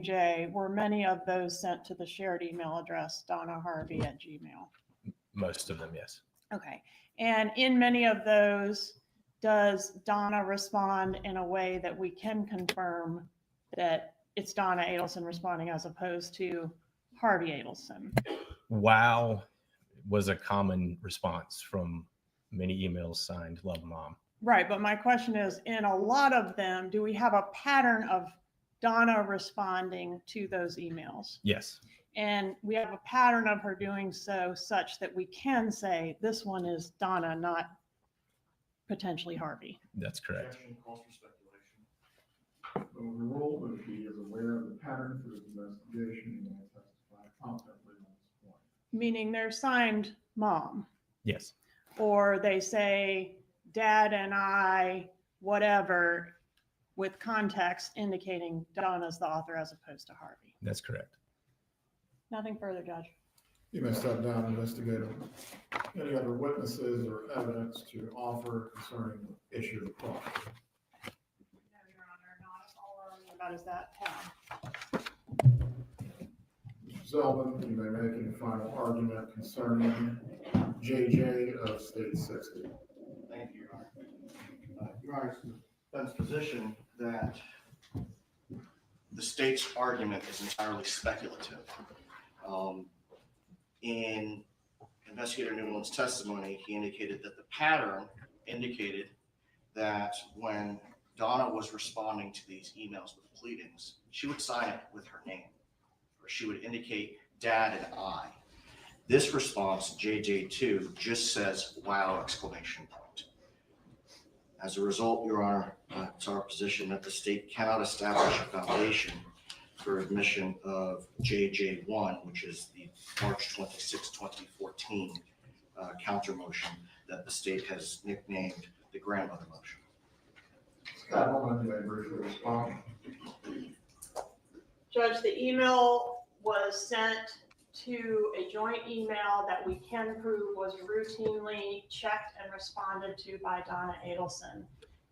JJ, were many of those sent to the shared email address, donnaharvey@gmail.com? Most of them, yes. Okay. And in many of those, does Donna respond in a way that we can confirm that it's Donna Adelson responding as opposed to Harvey Adelson? Wow was a common response from many emails signed Love Mom. Right. But my question is, in a lot of them, do we have a pattern of Donna responding to those emails? Yes. And we have a pattern of her doing so such that we can say this one is Donna, not potentially Harvey. That's correct. Calls for speculation. Overruled, but if he is aware of the pattern for his investigation, he will testify confidently on this point. Meaning they're signed mom. Yes. Or they say dad and I, whatever, with context indicating Donna's the author as opposed to Harvey. That's correct. Nothing further, Judge. You may step down, investigator. Any other witnesses or evidence to offer concerning the issue of the cross? No, Your Honor, not all we're learning about is that tab. Mr. Zeldin, you may make any final argument concerning JJ of State 60. Thank you, Your Honor. Your Honor, it's the defense position that the state's argument is entirely speculative. In Investigator Newland's testimony, he indicated that the pattern indicated that when Donna was responding to these emails with pleadings, she would sign it with her name, or she would indicate dad and I. This response, JJ2, just says wow exclamation point. As a result, Your Honor, it's our position that the state cannot establish a foundation for admission of JJ1, which is the March 26, 2014 counter motion that the state has nicknamed the grandmother motion. Scott Holman, you may briefly respond. Judge, the email was sent to a joint email that we can prove was routinely checked and responded to by Donna Adelson.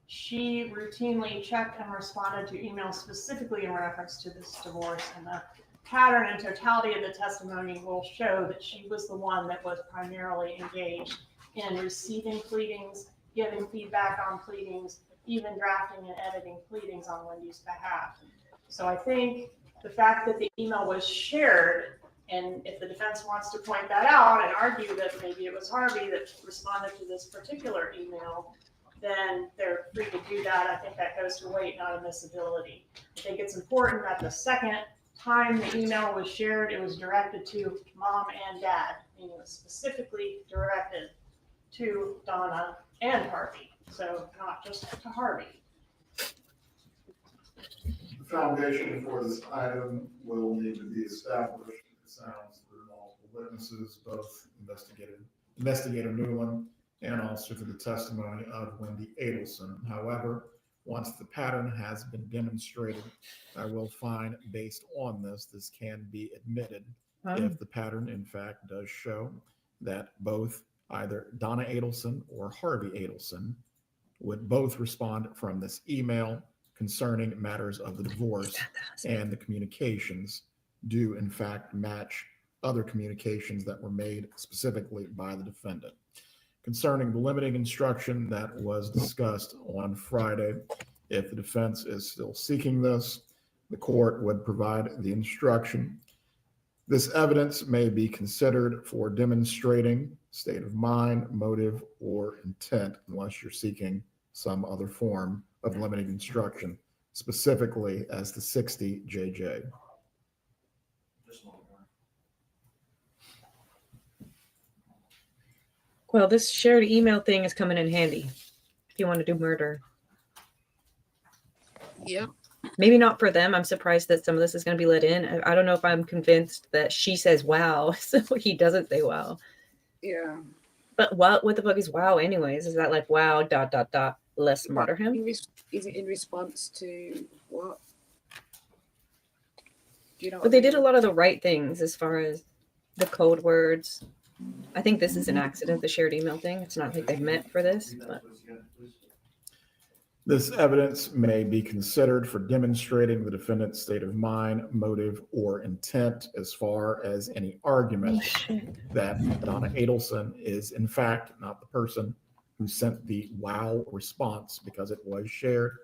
She routinely checked and responded to emails specifically in reference to this divorce, and the pattern and totality of the testimony will show that she was the one that was primarily engaged in receiving pleadings, giving feedback on pleadings, even drafting and editing pleadings on Wendy's behalf. So I think the fact that the email was shared, and if the defense wants to point that out and argue that maybe it was Harvey that responded to this particular email, then they're free to do that. I think that goes to weight, not admissibility. I think it's important that the second time the email was shared, it was directed to mom and dad, meaning it was specifically directed to Donna and Harvey, so not just to Harvey. The foundation for this item will need to be established. It sounds through multiple witnesses, both Investigator Newland and also through the testimony of Wendy Adelson. However, once the pattern has been demonstrated, I will find based on this can be admitted if the pattern in fact does show that both either Donna Adelson or Harvey Adelson would both respond from this email concerning matters of the divorce, and the communications do in fact match other communications that were made specifically by the defendant. Concerning the limiting instruction that was discussed on Friday, if the defense is still seeking this, the court would provide the instruction. This evidence may be considered for demonstrating state of mind, motive, or intent, unless you're seeking some other form of limiting instruction, specifically as the 60 JJ. Well, this shared email thing is coming in handy if you want to do murder. Yep. Maybe not for them. I'm surprised that some of this is going to be let in. I don't know if I'm convinced that she says wow, so he doesn't say wow. Yeah. But what the fuck is wow anyways? Is that like wow ... let's murder him? Is it in response to what? Do you know? But they did a lot of the right things as far as the code words. I think this is an accident, the shared email thing. It's not like they meant for this. But. This evidence may be considered for demonstrating the defendant's state of mind, motive, or intent as far as any argument that Donna Adelson is in fact not the person who sent the wow response because it was shared.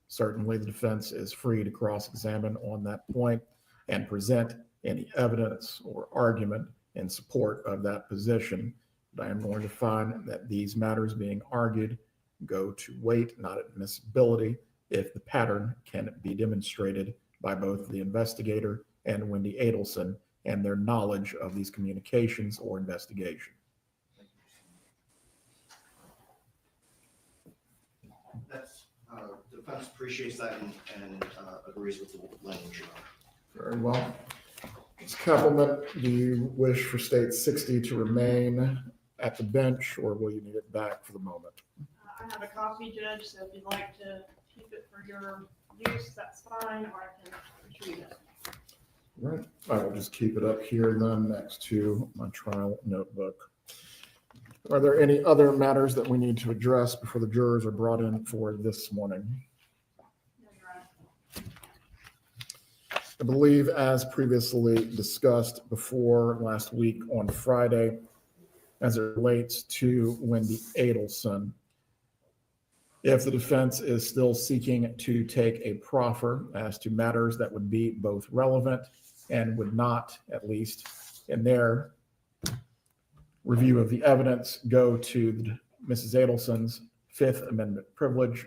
Certainly the defense is free to cross-examine on that point and present any evidence or argument in support of that position. But I am going to find that these matters being argued go to weight, not admissibility, if the pattern can be demonstrated by both the investigator and Wendy Adelson and their knowledge of these communications or investigation. That's, defense appreciates that and agrees with the language. Very well. Ms. Keppelman, do you wish for State 60 to remain at the bench, or will you need it back for the moment? I have a copy, Judge, so if you'd like to keep it for your use, that's fine, or I can retrieve it. Right. I will just keep it up here then next to my trial notebook. Are there any other matters that we need to address before the jurors are brought in for this morning? No, Your Honor. I believe, as previously discussed before last week on Friday, as it relates to Wendy Adelson, if the defense is still seeking to take a proffer as to matters that would be both relevant and would not, at least in their review of the evidence, go to Mrs. Adelson's Fifth Amendment privilege,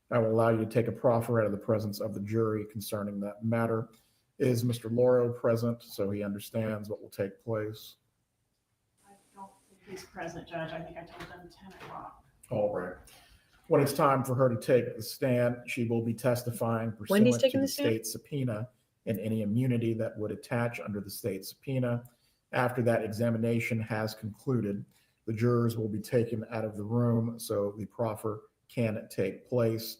I will allow you to take a proffer out of the presence of the jury concerning that matter. Is Mr. Loro present so he understands what will take place? I don't think he's present, Judge. I think I told him 10 o'clock. All right. When it's time for her to take the stand, she will be testifying Wendy's pursuant to taking the the stand? state subpoena and any immunity that would attach under the state subpoena. After that examination has concluded, the jurors will be taken out of the room so the proffer can take place.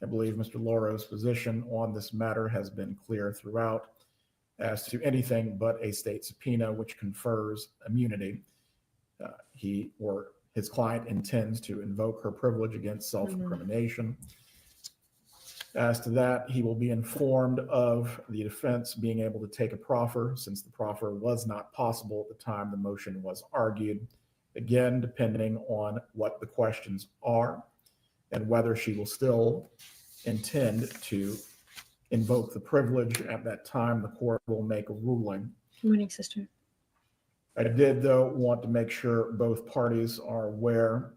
I believe Mr. Loro's position on this matter has been clear throughout as to anything but a state subpoena which confers immunity. He or his client intends to invoke her privilege against self-incrimination. As to that, he will be informed of the defense being able to take a proffer, since the proffer was not possible at the time the motion was argued. Again, depending on what the questions are and whether she will still intend to invoke the privilege at that time, the court will make a ruling. Good morning, sister. I did, though, want to make sure both parties are aware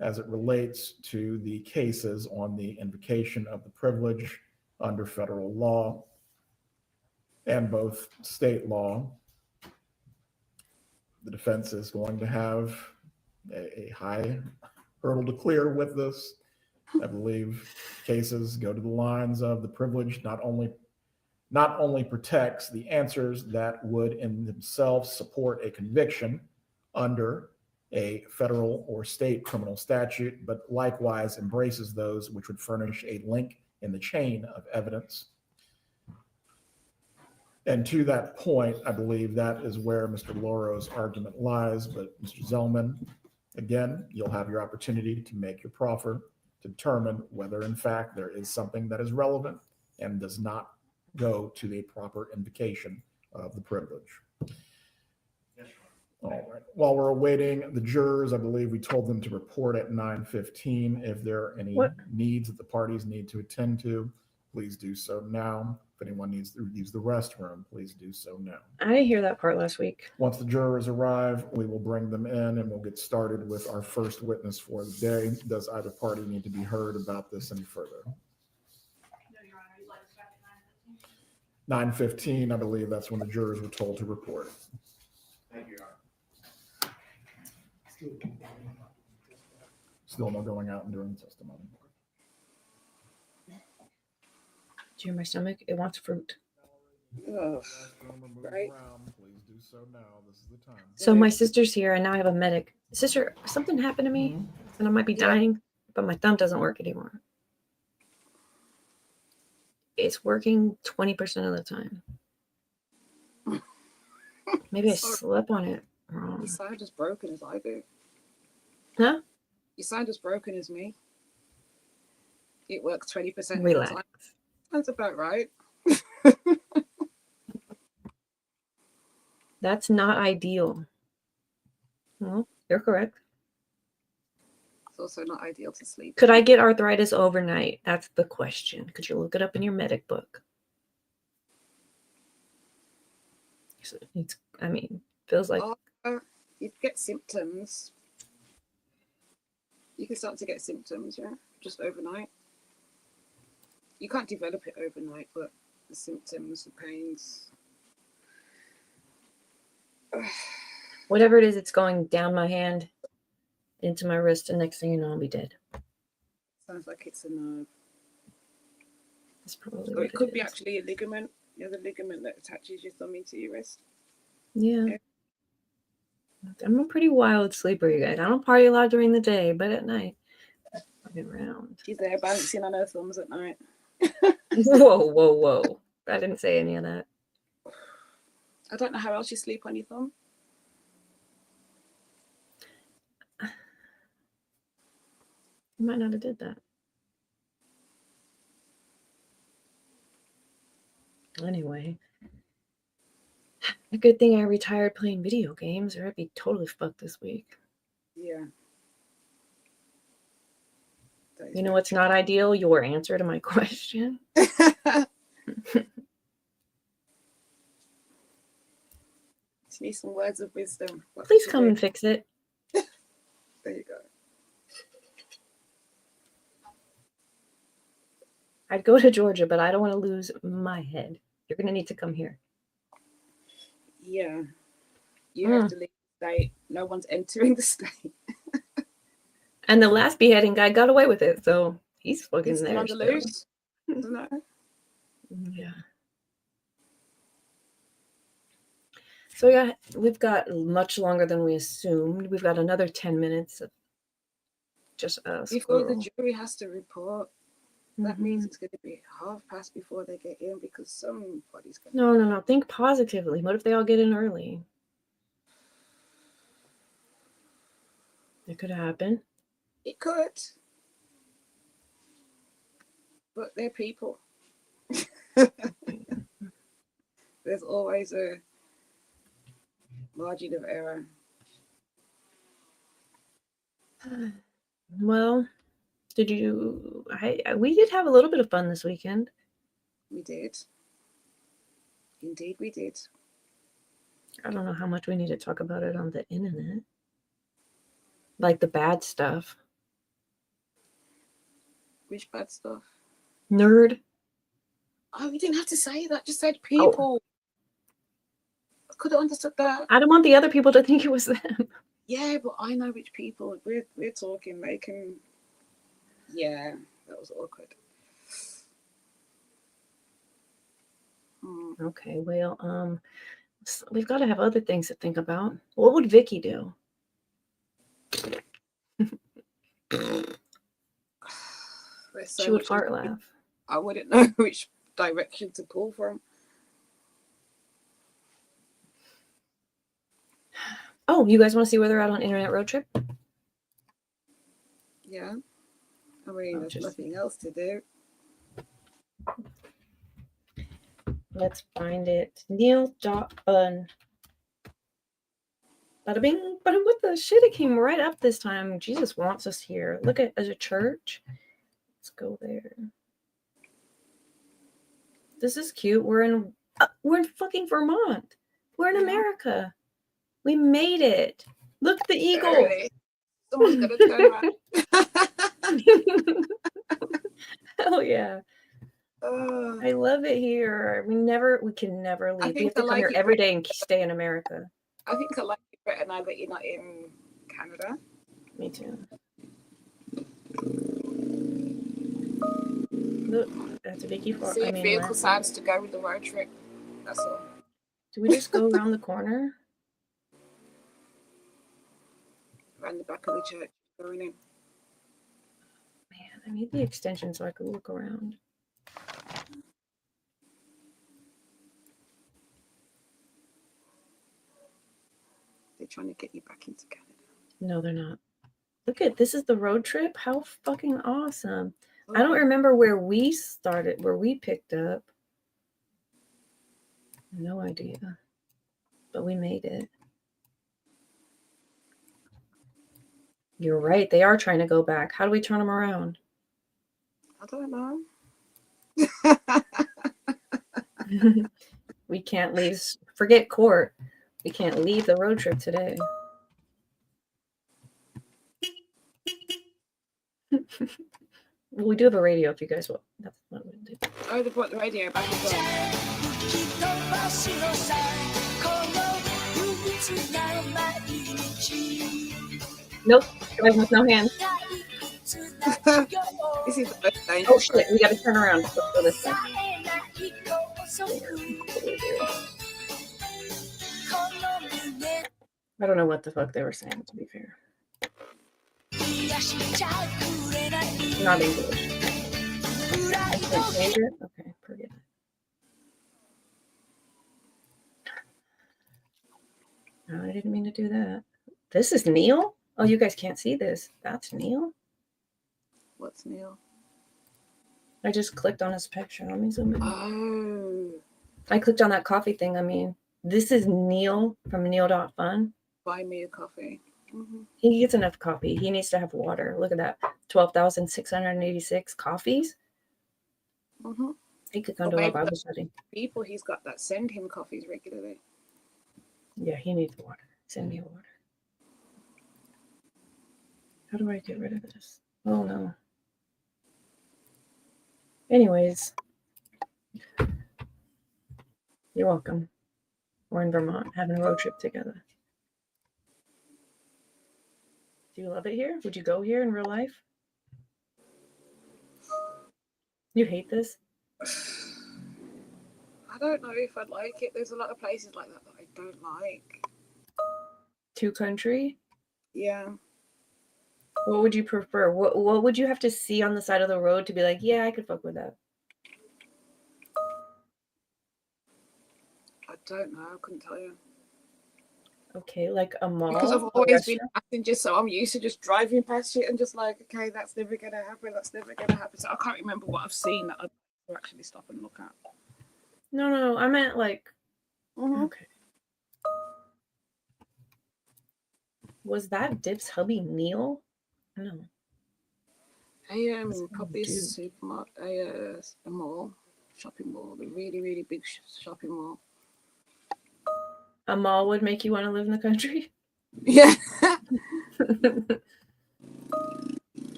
as it relates to the cases on the invocation of the privilege under federal law and both state law. The defense is going to have a high hurdle to clear with this. I believe cases go to the lines of the privilege not only protects the answers that would in themselves support a conviction under a federal or state criminal statute, but likewise embraces those which would furnish a link in the chain of evidence. And to that point, I believe that is where Mr. Loro's argument lies. But Mr. Zellman, again, you'll have your opportunity to make your proffer to determine whether in fact there is something that is relevant and does not go to the proper invocation of the privilege. All right. While we're awaiting the jurors, I believe we told them to report at 9:15. If there are any needs that the parties need to attend to, please do so now. If anyone needs to use the restroom, please do so now. I didn't hear that part last week. Once the jurors arrive, we will bring them in and we'll get started with our first witness for the day. Does either party need to be heard about this any further? No, Your Honor. You'd like to start at 9:15? 9:15, I believe that's when the jurors were told to report. Thank you, Your Honor. Still no going out and doing testimony. Do you hear my stomach? It wants fruit. Ugh. Right. Please do so now. This is the time. So my sister's here, and now I have a medic. Sister, something happened to me, and I might be dying, but my thumb doesn't work anymore. It's working 20% of the time. Maybe I slept on it wrong. You sound as broken as I do. Huh? You sound as broken as me. It works 20% of the Relax. time. That's about right. That's not ideal. Well, you're correct. It's also not ideal to sleep. Could I get arthritis overnight? That's the question. Could you look it up in your medic book? It's, I mean, feels like You get symptoms. You can start to get symptoms, yeah, just overnight. You can't develop it overnight, but the symptoms, the pains. whatever it is, it's going down my hand into my wrist, and next thing you know, I'll be dead. Sounds like it's a nerve. That's probably Or what it could be is. actually a ligament. You know, the ligament that attaches your thumb into your wrist. Yeah. I'm a pretty wild sleeper, you guys. I don't party a lot during the day, but at night, I'm fucking around. She's there bouncing on her thumbs at night. Whoa. I didn't say any of that. I don't know how else you sleep on your thumb. You might not have did that. Anyway. A good thing I retired playing video games, or I'd be totally fucked this week. Yeah. You know what's not ideal? Your answer to my question. Just need some words of wisdom. What Please should come we- and fix it. There you go. I'd go to Georgia, but I don't want to lose my head. You're going to need to come here. Yeah. You have to leave the state. No one's entering the state. And the last beheading guy got away with it, so he's fucking He's still there. on the still. loose. Isn't it? Yeah. So we've got much longer than we assumed. We've got another 10 minutes of just us. Before the jury has to report, that means it's going to be past before they get in because somebody's going to... No. Think positively. What if they all get in early? It could happen. It could. But they're people. There's always a margin of error. Well, we did have a little bit of fun this weekend. We did. Indeed, we did. I don't know how much we need to talk about it on the internet. Like the bad stuff. Which bad stuff? Nerd. Oh, you didn't have to say that. Just said people. I could have understood that. I don't want the other people to think it was them. Yeah, but I know which people. We're talking. They can... Yeah, that was awkward. Okay, well, we've got to have other things to think about. What would Vicky do? She would fart laugh. I wouldn't know which direction to pull from. Oh, you guys want to see where they're at on Internet Road Trip? Yeah. I mean, there's nothing else to do. Let's find it. Neil.un. Bada bing, bada what the shit? It came right up this time. Jesus wants us here. Look at as a church. Let's go there. This is cute. We're in fucking Vermont. We're in America. We made it. Look at the eagle. Really? Someone's gonna turn around. Hell yeah. I love it here. We can never leave. We have to come here every day and stay in America. I think I like it better now that you're not in Canada. Me too. Look, that's a Vicky Farm. See vehicle signs to go with the road trip. That's all. Do we just go around the corner? Around the back of the church, going in. Man, I need the extension so I could look around. They're trying to get you back into Canada. No, they're not. Look at this is the road trip. How fucking awesome. I don't remember where we started, where we picked up. No idea. But we made it. You're right. They are trying to go back. How do we turn them around? I don't know. We can't leave. Forget court. We can't leave the road trip today. We do have a radio if you guys want. That's what we do. Oh, they brought the radio back as well. Nope. Driving with no hands. This is the first day. Oh shit, we gotta turn around. Let's go this way. I don't know what the fuck they were saying, to be fair. Not English. I can't change it? Okay, forget it. No, I didn't mean to do that. This is Neil? Oh, you guys can't see this. That's Neil? What's Neil? I just clicked on his picture. Let me zoom in. Oh. I clicked on that coffee thing. I mean, this is Neil from Neil.fun. Buy me a coffee. Mm-hmm. He gets enough coffee. He needs to have water. Look at that. 12,686 coffees. Mm-hmm. He could come to a Bible study. People he's got that send him coffees regularly. Yeah, he needs water. Send me water. How do I get rid of this? Oh, no. Anyways. You're welcome. We're in Vermont having a road trip together. Do you love it here? Would you go here in real life? You hate this? I don't know if I'd like it. There's a lot of places like that I don't like. Two country? Yeah. What would you prefer? What would you have to see on the side of the road to be like, yeah, I could fuck with that? I don't know. I couldn't tell you. Okay, like a mall? Because I've always been a passenger, so I'm used to just driving past it and just like, okay, that's never going to happen. That's never going to happen. So I can't remember what I've seen that I'd actually stop and look at. No. I meant like, okay. Was that Dip's hubby Neil? No. Probably a supermarket, a mall, shopping mall, the really, really big shopping mall. A mall would make you want to live in the country? Yeah.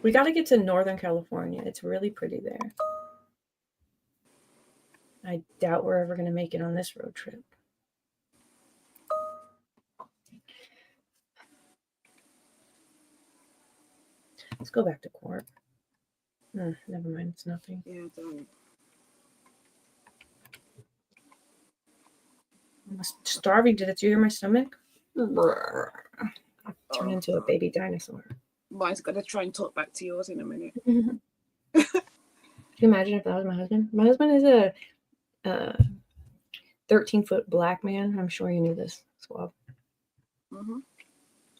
We got to get to Northern California. It's really pretty there. I doubt we're ever going to make it on this road trip. Let's go back to court. Never mind. It's nothing. Yeah, don't. I'm starving to death. Do you hear my stomach? I turned into a baby dinosaur. Mine's going to try and talk back to yours in a minute. Can you imagine if that was my husband? My husband is a 13-foot black man. I'm sure you knew this, Swab. Mm-hmm.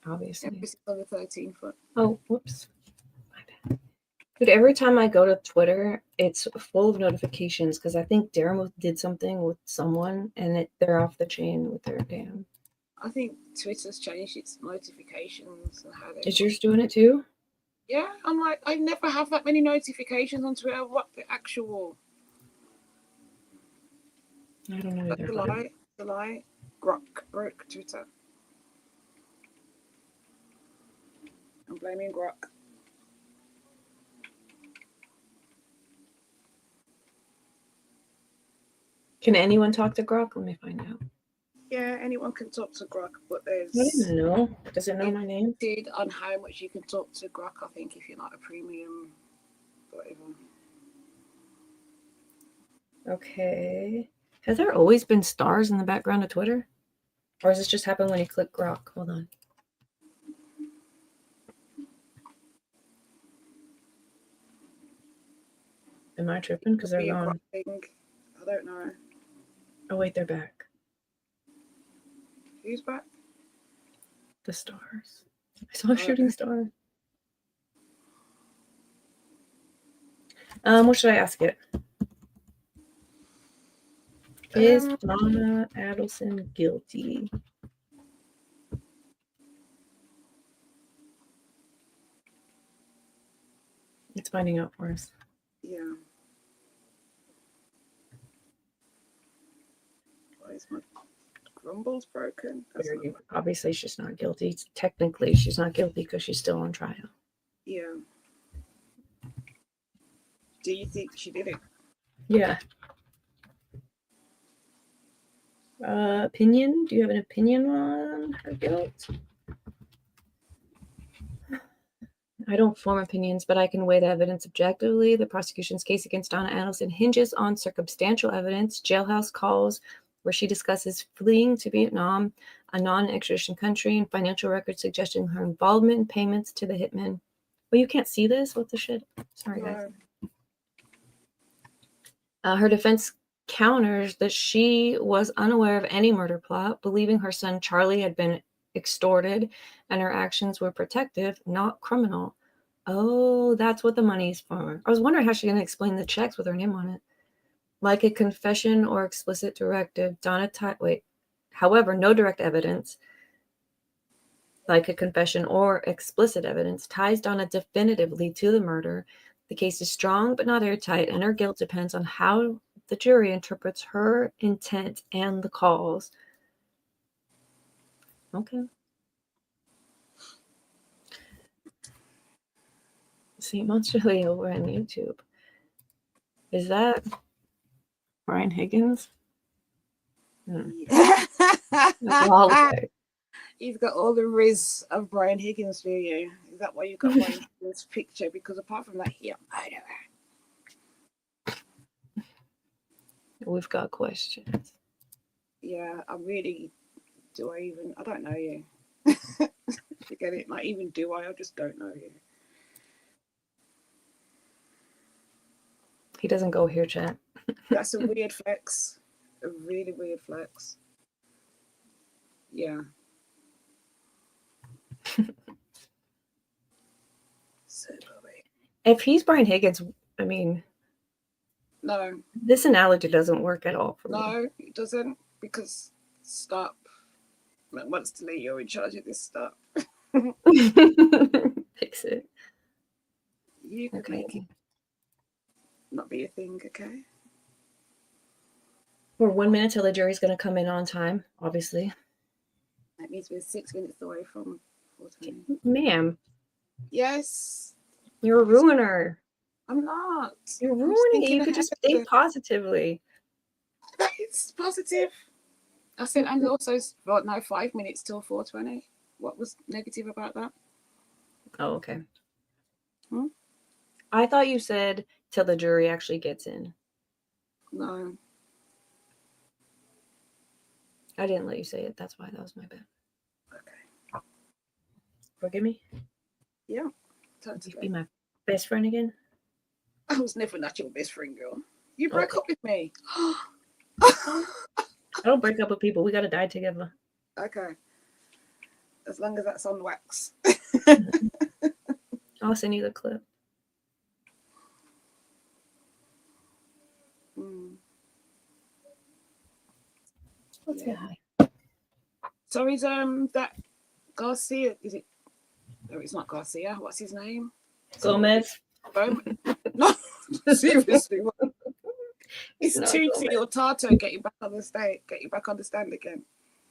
Obviously. Yeah, this is on the 13-foot. Oh, whoops. My bad. Dude, every time I go to Twitter, it's full of notifications because I think Darren did something with someone and they're off the chain with their damn. I think Twitter's changed its notifications and how they. Is yours doing it too? Yeah, I'm like, I never have that many notifications on Twitter. What the actual? I don't know. That's the lie. Grok broke Twitter. I'm blaming Grok. Can anyone talk to Grok? Let me find out. Yeah, anyone can talk to Grok, but there's. I don't even know. Does it know my name? On how much you can talk to Grok, I think, if you're not a premium, whatever. Okay. Has there always been stars in the background of Twitter? Or does this just happen when you click Grok? Hold on. Am I tripping? Because they're gone. I don't know. Oh, wait, they're back. Who's back? The stars. I saw a shooting star. What should I ask it? Is Donna Adelson guilty? It's finding out for us. Yeah. Why is my grumbles broken? That's not right. Obviously, she's not guilty. Technically, she's not guilty because she's still on trial. Yeah. Do you think she did it? Yeah. Opinion? Do you have an opinion on her guilt? I don't form opinions, but I can weigh the evidence objectively. The prosecution's case against Donna Adelson hinges on circumstantial evidence, jailhouse calls where she discusses fleeing to Vietnam, a non-extradition country, and financial records suggesting her involvement in payments to the hitman. Well, you can't see this? What the shit? Sorry, guys. Her defense counters that she was unaware of any murder plot, believing her son Charlie had been extorted and her actions were protective, not criminal. Oh, that's what the money's for. I was wondering how she's going to explain the checks with her name on it. Like a confession or explicit directive, however, no direct evidence, like a confession or explicit evidence, ties Donna definitively to the murder. The case is strong but not airtight, and her guilt depends on how the jury interprets her intent and the calls. Okay. See, Monsterly over on YouTube. Is that Brian Higgins? Yeah. Okay. You've got all the riz of Brian Higgins, do you? Is that why you got Brian Higgins' picture? Because apart from that, he a murderer. We've got questions. Yeah, I don't know you. Forget it. Not even do I just don't know you. He doesn't go here, chat. That's a weird flex. A really weird flex. Yeah. So sorry. If he's Brian Higgins, I mean, No, this analogy doesn't work at all for me. no, it doesn't. Because stop. Once to leave, you're in charge of this stuff. Fix it. You could make it not be a thing, okay? We're 1 minute till the jury's going to come in on time, obviously. That means we're 6 minutes away from 4:20. Ma'am, Yes, you're a ruiner. I'm not. You're I'm ruining it. thinking You could just ahead. think positively. It's positive. I said, and also, 5 minutes till 4:20. What was negative about that? Oh, okay. Hmm? I thought you said till the jury actually gets in. No. I didn't let you say it. That's why. That was my bad. Okay. Forgive me? Yeah. Would you be Totally. my best friend again? I was never not your best friend, girl. You broke up with me. I don't break up with people. We got to die together. Okay. As long as that's on wax. I'll send you the clip. Let's say hi. So is that Garcia? Is it? No, it's not Garcia. What's his name? Gomez. No, seriously. It's No, Tutti or Tato. Get you back on the stand. Get you back on the stand again.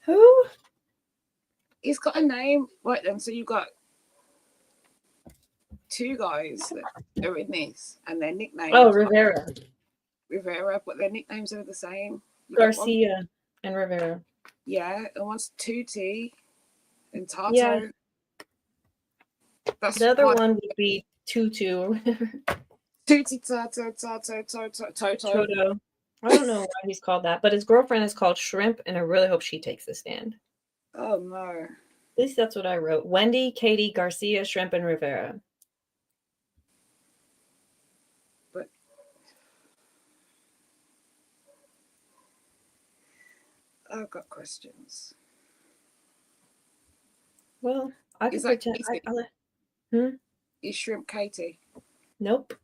Who? He's got a name. Right then. So you got two guys that are in this, and their nicknames. Oh, Rivera. Rivera, but their nicknames are the same. You got one- Garcia and Rivera. Yeah, and one's Tutti and Tato. Yeah. That's The other what- one would be Tutu or whatever. Tutti, Tato, Toto. Toto. I don't know why he's called that, but his girlfriend is called Shrimp, and I really hope she takes the stand. Oh no. At least that's what I wrote. Wendy, Katie, Garcia, Shrimp, and Rivera. But I've got questions. Well, I can Is that pretend. Katie? Is Shrimp Katie? Nope.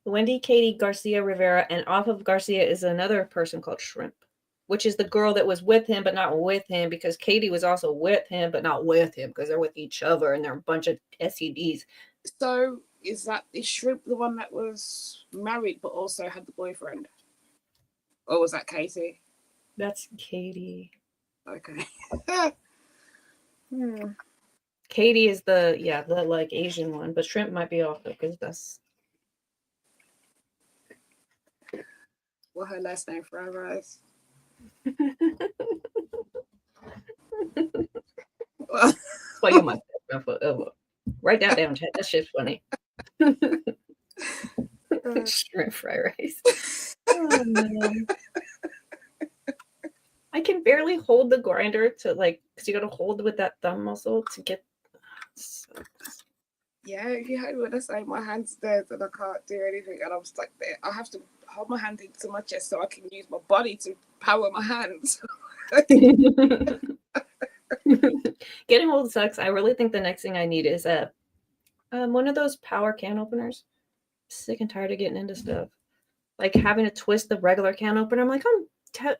Wendy Katie Garcia Rivera, and off of Garcia is another person called Shrimp, which is the girl that was with him but not with him, because Katie was also with him but not with him because they're with each other and they're a bunch of STDs. So is Shrimp the one that was married but also had the boyfriend? Or was that Katie? That's Katie. Okay. Katie is the like Asian one, but Shrimp might be off because that's Well, her last name for our eyes. Well, why you my forever. Write that down, chat. That shit's funny. Shrimp fried rice. Oh, man. I can barely hold the grinder to because you gotta hold with that thumb muscle to get. Yeah, if you heard what I say, my hand's dead and I can't do anything, and I'm stuck there. I have to hold my hand into my chest so I can use my body to power my hands. Getting old sucks. I really think the next thing I need is one of those power can openers. Sick and tired of getting into stuff. Like having to twist the regular can opener. I'm like,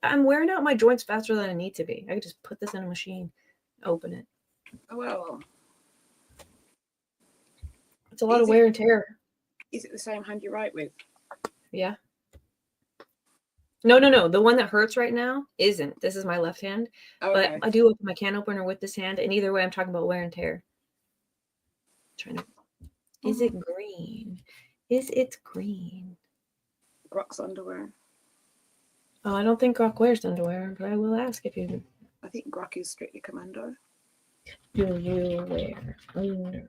I'm wearing out my joints faster than I need to be. I could just put this in a machine, open it. Oh, well. It's a lot of wear and tear. Is it the same hand you write with? Yeah. No. The one that hurts right now isn't. This is my left hand. Okay. But I do open my can opener with this hand. And either way, I'm talking about wear and tear. Is it green? Is it green? Grok's underwear. Oh, I don't think Grok wears underwear, but I will ask if you. I think Grok is strictly commando. Do you wear underwear?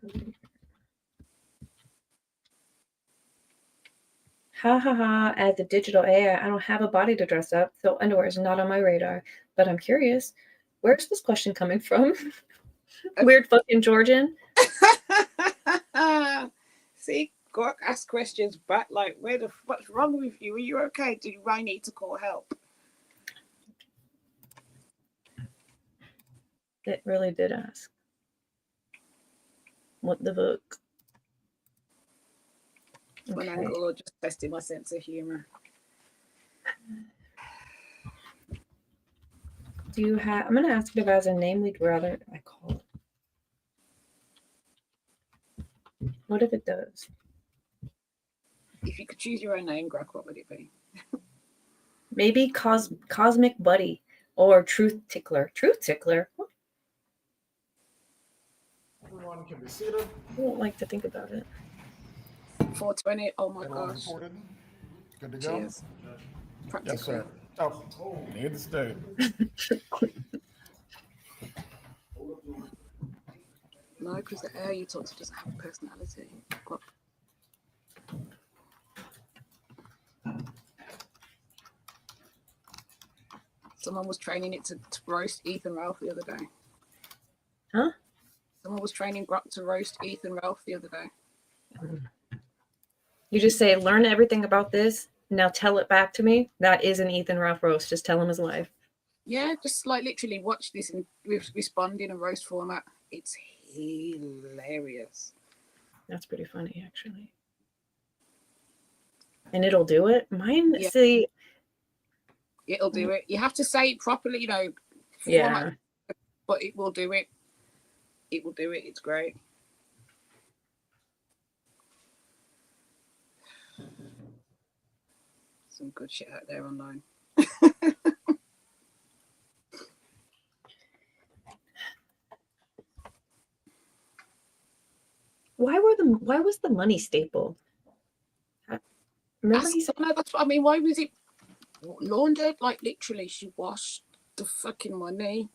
Ha ha ha, as the digital AI, I don't have a body to dress up, so underwear is not on my radar. But I'm curious, where's this question coming from? Weird fucking Georgian. See, Grok asks questions back like, what's wrong with you? Are you okay? Do I need to call help? It really did ask. What the book? When I'm cool, just testing my sense of humor. Do you have? I'm gonna ask it if it has a name we'd rather I call it. What if it does? If you could choose your own name, Grok, what would it be? Maybe Cosmic Buddy or Truth Tickler. Truth Tickler? What? Everyone can be seated. I don't like to think about it. 420. Oh my Everyone gosh. reported. Good to go. Cheers. Yes, sir. Oh, need to stay. No, because the air you talk to doesn't have a personality. Grok. Someone was training it to roast Ethan Ralph the other day. Huh? Someone was training Grok to roast Ethan Ralph the other day. You just say, learn everything about this. Now tell it back to me. That is an Ethan Ralph roast. Just tell him his life. Yeah, just like literally watch this and respond in a roast format. It's hilarious. That's pretty funny, actually. And it'll do it. Mine, Yeah. see. It'll do it. You have to say it properly, Yeah. format, but it will do it. It will do it. It's great. Some good shit out there online. Why was the money stapled? Remember he said, No, that's what I mean. Why was it laundered? Like literally, she washed the fucking money.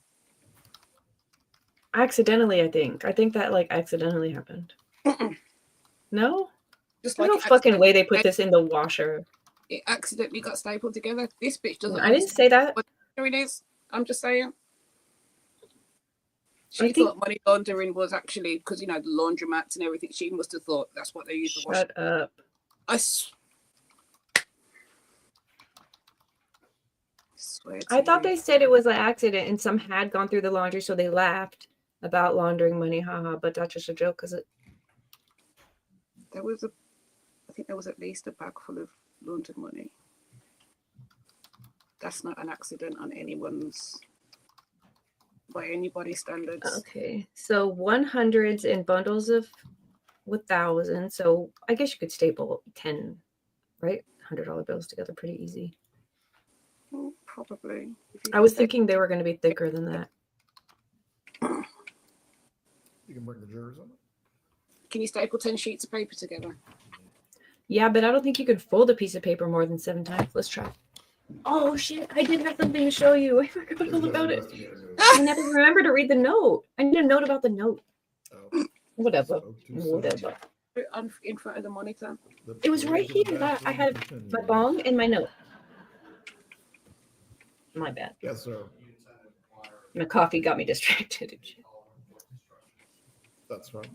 accidentally, I think that accidentally happened. No? Just There's like no fucking way they put this in the washer. It accidentally got stapled together. This bitch doesn't. I didn't say that. What it is. I'm just saying. She I think- thought money laundering was actually because the laundromats and everything. She must have thought that's what they used to wash. Shut up. I swear. I thought they said it was an accident and some had gone through the laundry, so they laughed. about laundering money, haha, but that's just a joke because it. I think there was at least a bag full of laundered money. That's not an accident on anyone's, by anybody's standards. Okay, so 100s in bundles of with thousands. So I guess you could staple 10, right? $100 bills together pretty easy. Well, probably. I was thinking they were going to be thicker than that. You can bring the jurors on it. Can you staple 10 sheets of paper together? Yeah, but I don't think you could fold a piece of paper more than 7 times. Let's try. Oh shit! I did have something to show you. I forgot all about it. I never remember to read the note. I need a note about the note. Oh. Whatever. Spoke too soon. Whatever. In front of the monitor. It was right here. I had my bong and my note. My bad. Yes, sir. My coffee got me distracted. That's right.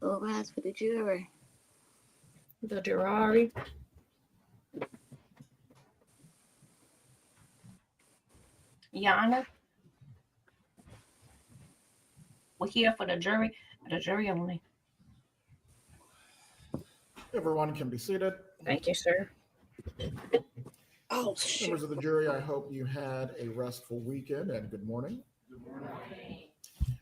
All rise for the jury. The Durari. Yana. We're here for the jury only. Everyone can be seated. Thank you, sir. Oh, shit. Members of the jury, I hope you had a restful weekend and good morning. Good morning.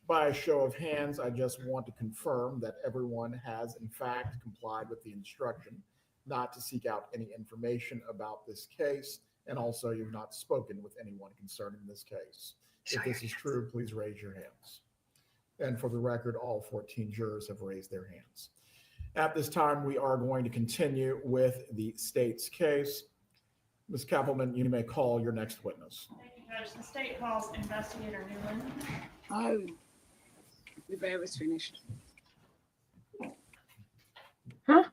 By a show of hands, I just want to confirm that everyone has in fact complied with the instruction not to seek out any information about this case, and also you've not spoken with anyone concerning this case. If this is true, please raise your hands. And for the record, all 14 jurors have raised their hands. At this time, we are going to continue with the state's case. Ms. Kappelman, you may call your next witness. Thank you, Judge. The state calls Investigator Newland. Oh, Rivera's finished. Huh?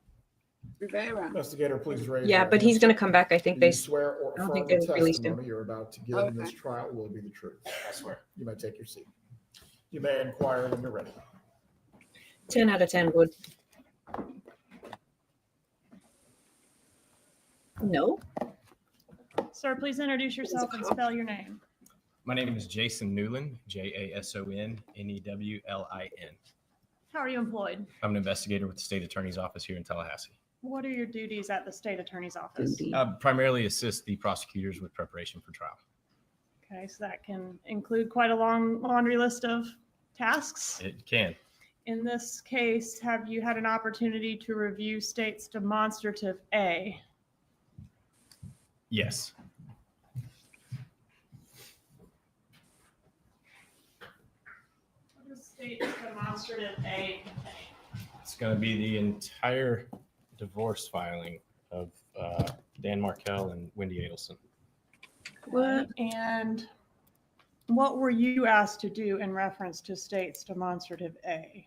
Rivera. Investigator, please raise Yeah, your but he's hand. going to come back. I think Do they. you swear or I don't affirm think the they released him. testimony you're about to give in this Okay. trial will be the truth? I swear. You may take your seat. You may inquire when you're ready. 10 out of 10 would. No. Sir, please introduce yourself and spell your name. My name is Jason Newland, JasonNewlin. How are you employed? I'm an investigator with the state attorney's office here in Tallahassee. What are your duties at the state attorney's office? Primarily assist the prosecutors with preparation for trial. Okay, so that can include quite a long laundry list of tasks. It can. In this case, have you had an opportunity to review state's demonstrative A? Yes. What does state's demonstrative A contain? It's going to be the entire divorce filing of Dan Markell and Wendy Adelson. What? And what were you asked to do in reference to state's demonstrative A?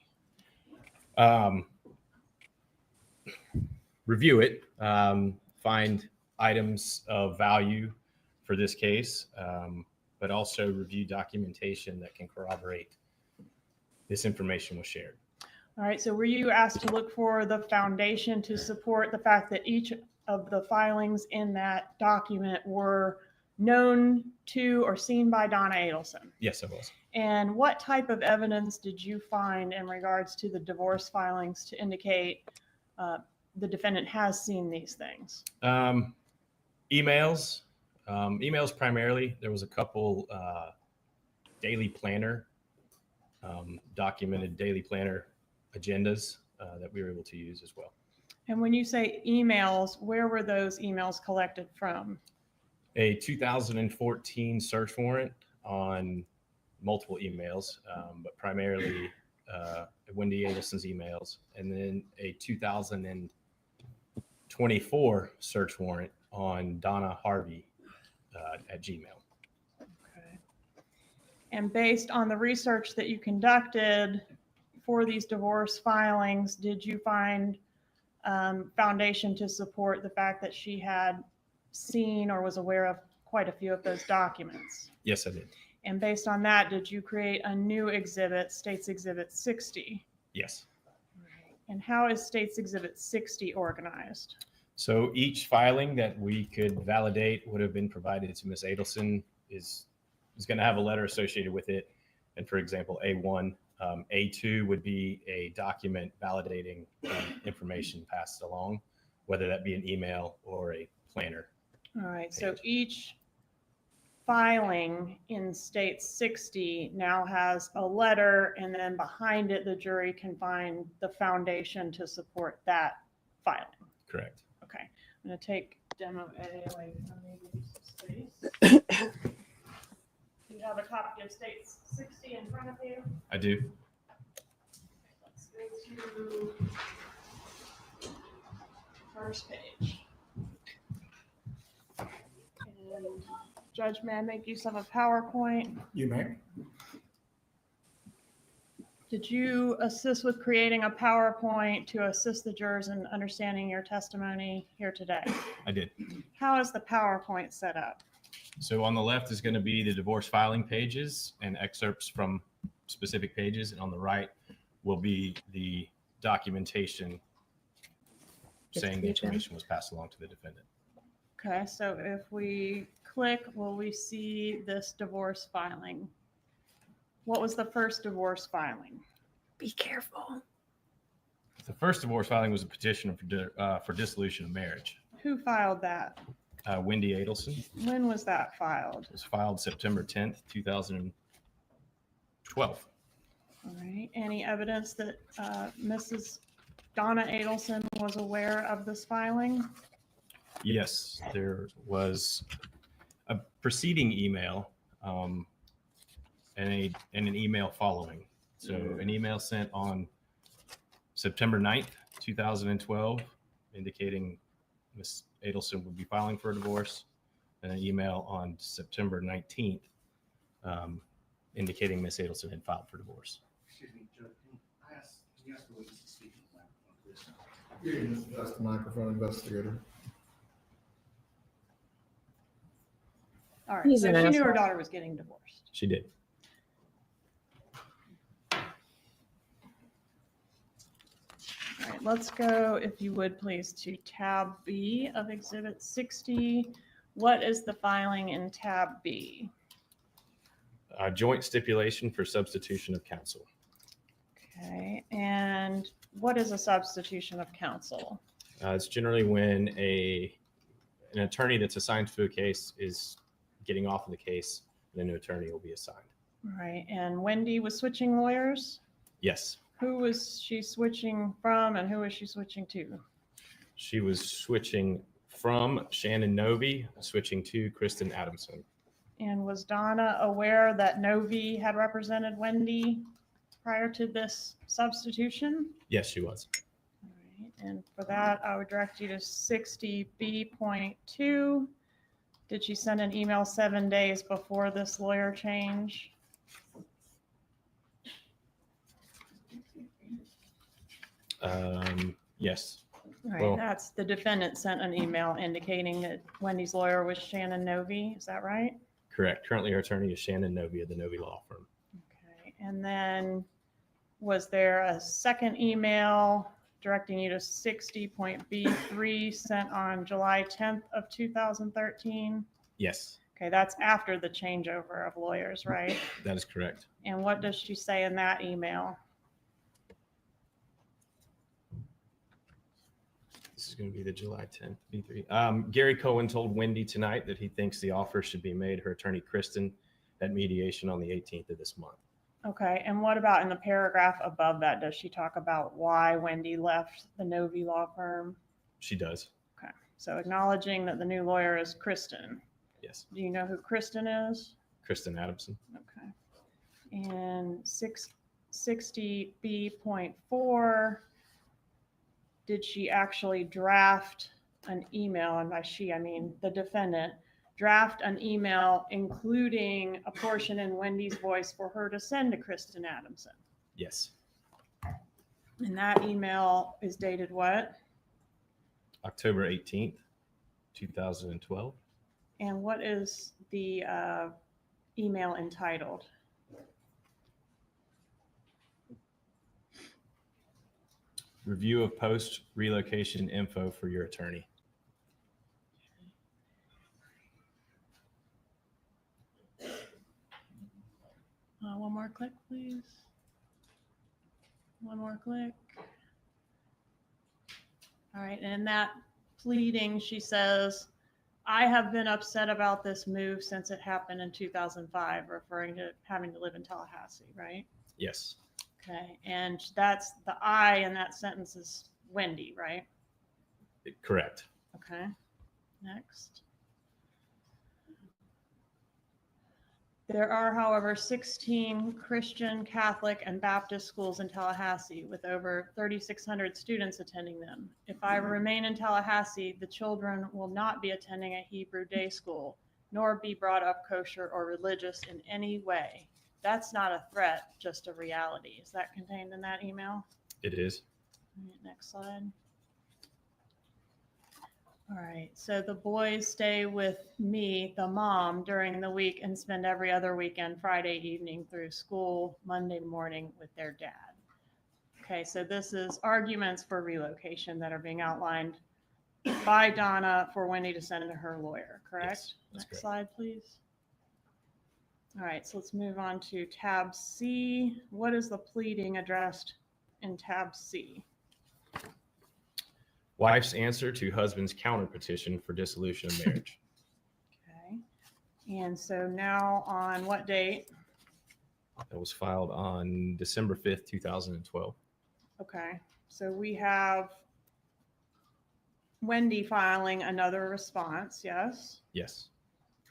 Review it, find items of value for this case, but also review documentation that can corroborate this information was shared. All right, so were you asked to look for the foundation to support the fact that each of the filings in that document were known to or seen by Donna Adelson? Yes, it was. And what type of evidence did you find in regards to the divorce filings to indicate the defendant has seen these things? Emails primarily. There was a couple daily planner, documented daily planner agendas that we were able to use as well. And when you say emails, where were those emails collected from? A 2014 search warrant on multiple emails, but primarily Wendy Adelson's emails, and then a 2024 search warrant on Donna Harvey at Gmail. Okay. And based on the research that you conducted for these divorce filings, did you find foundation to support the fact that she had seen or was aware of quite a few of those documents. Yes, I did. And based on that, did you create a new exhibit, States Exhibit 60? Yes. And how is States Exhibit 60 organized? So each filing that we could validate would have been provided to Ms. Adelson is going to have a letter associated with it. And for example, A1, A2 would be a document validating information passed along, whether that be an email or a planner. All right, so Page. each filing in State 60 now has a letter, and then behind it, the jury can find the foundation to support that filing. Correct. Okay, I'm going to take demo A away from me, give you some space. You have a copy of State 60 in front of you. I do. Let's go to first page. And Judge, may I make use of a PowerPoint? You may. Did you assist with creating a PowerPoint to assist the jurors in understanding your testimony here today? I did. How is the PowerPoint set up? So on the left is going to be the divorce filing pages and excerpts from specific pages. And on the right will be the documentation saying the information was passed along to the defendant. Okay, so if we click, will we see this divorce filing? What was the first divorce filing? Be careful. The first divorce filing was a petition for dissolution of marriage. Who filed that? Wendy Adelson. When was that filed? It was filed September 10th, 2012. All right, any evidence that Mrs. Donna Adelson was aware of this filing? Yes, there was a preceding email and an email following. So an email sent on September 9th, 2012, indicating Ms. Adelson would be filing for a divorce, and an email on September 19th indicating Ms. Adelson had filed for divorce. Excuse me, Judge, can you ask the witness to speak in the microphone, please? You can just adjust the microphone, investigator. All right, He's so an she knew her asshole. daughter was getting divorced. She did. All right, let's go, if you would please, to tab B of Exhibit 60. What is the filing in tab B? A joint stipulation for substitution of counsel. Okay, and what is a substitution of counsel? It's generally when an attorney that's assigned to a case is getting off of the case, and a new attorney will be assigned. All right, and Wendy was switching lawyers? Yes, Who was she switching from and who was she switching to? she was switching from Shannon Novy, switching to Kristen Adamson. And was Donna aware that Novi had represented Wendy prior to this substitution? Yes, she was. All right, and for that, I would direct you to 60B.2. Did she send an email 7 days before this lawyer change? Yes, All right, Well- that's the defendant sent an email indicating that Wendy's lawyer was Shannon Novi. Is that right? correct. Currently, her attorney is Shannon Novy of the Novy Law Firm. Okay, and then was there a second email directing you to 60.B3 sent on July 10th of 2013? Yes, Okay, that's after the changeover of lawyers, right? that is correct. And what does she say in that email? This is going to be the July 10th B3. Gary Cohen told Wendy tonight that he thinks the offer should be made her attorney Kristen at mediation on the 18th of this month. Okay, and what about in the paragraph above that? Does she talk about why Wendy left the Novi law firm? She does. Okay, so acknowledging that the new lawyer is Kristen. Yes, Do you know who Kristen is? Kristen Adamson. Okay. And 60B.4, did she actually draft an email? And by she, I mean the defendant, draft an email including a portion in Wendy's voice for her to send to Kristen Adamson? Yes, And that email is dated what? October 18th, 2012. And what is the email entitled? Review of post relocation info for your attorney. One more click, please. One more click. All right, and in that pleading, she says, I have been upset about this move since it happened in 2005, referring to having to live in Tallahassee, right? Yes. Okay, and that's the I in that sentence is Wendy, right? Correct. Okay, next. There are, however, 16 Christian, Catholic, and Baptist schools in Tallahassee with over 3,600 students attending them. If I remain in Tallahassee, the children will not be attending a Hebrew day school, nor be brought up kosher or religious in any way. That's not a threat, just a reality. Is that contained in that email? It is. All right, next slide. All right, so the boys stay with me, the mom, during the week and spend every other weekend, Friday evening through school, Monday morning with their dad. Okay, so this is arguments for relocation that are being outlined by Donna for Wendy to send to her lawyer, correct? Yes, that's Next correct. slide, please. All right, so let's move on to tab C. What is the pleading addressed in tab C? Wife's answer to husband's counter petition for dissolution of marriage. Okay, and so now on what date? That was filed on December 5th, 2012. Okay, so we have Wendy filing another response, yes? Yes.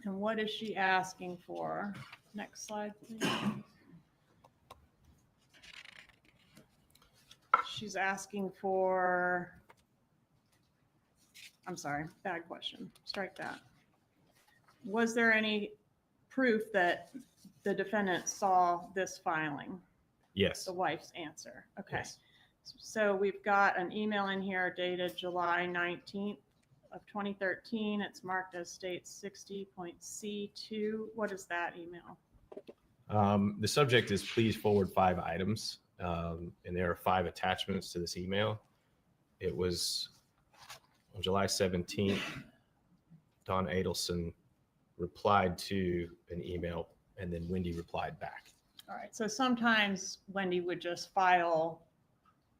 And what is she asking for? Next slide, please. She's asking for, I'm sorry, bad question. Strike that. Was there any proof that the defendant saw this filing? Yes. The wife's answer. Okay. Yes. So we've got an email in here dated July 19th of 2013. It's marked as state 60.C2. What is that email? The subject is please forward 5 items. And there are 5 attachments to this email. It was on July 17th, Donna Adelson replied to an email and then Wendy replied back. All right. So sometimes Wendy would just file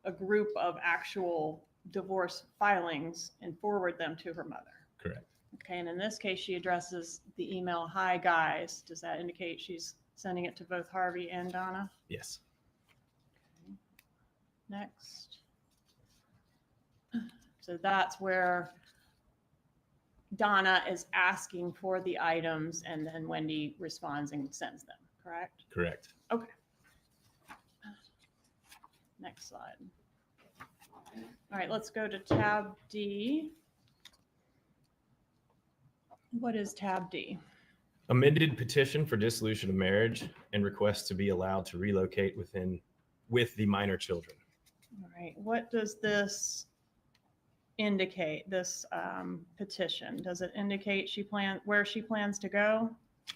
a group of actual divorce filings and forward them to her mother. Correct. Okay. And in this case, she addresses the email, hi guys. Does that indicate she's sending it to both Harvey and Donna? Yes. Okay. Next. So that's where Donna is asking for the items and then Wendy responds and sends them, correct? Correct. Okay. Next slide. All right, let's go to tab D. What is tab D? Amended petition for dissolution of marriage and request to be allowed to relocate with the minor children. All right, what does this indicate, this petition? Does it indicate where she plans to go?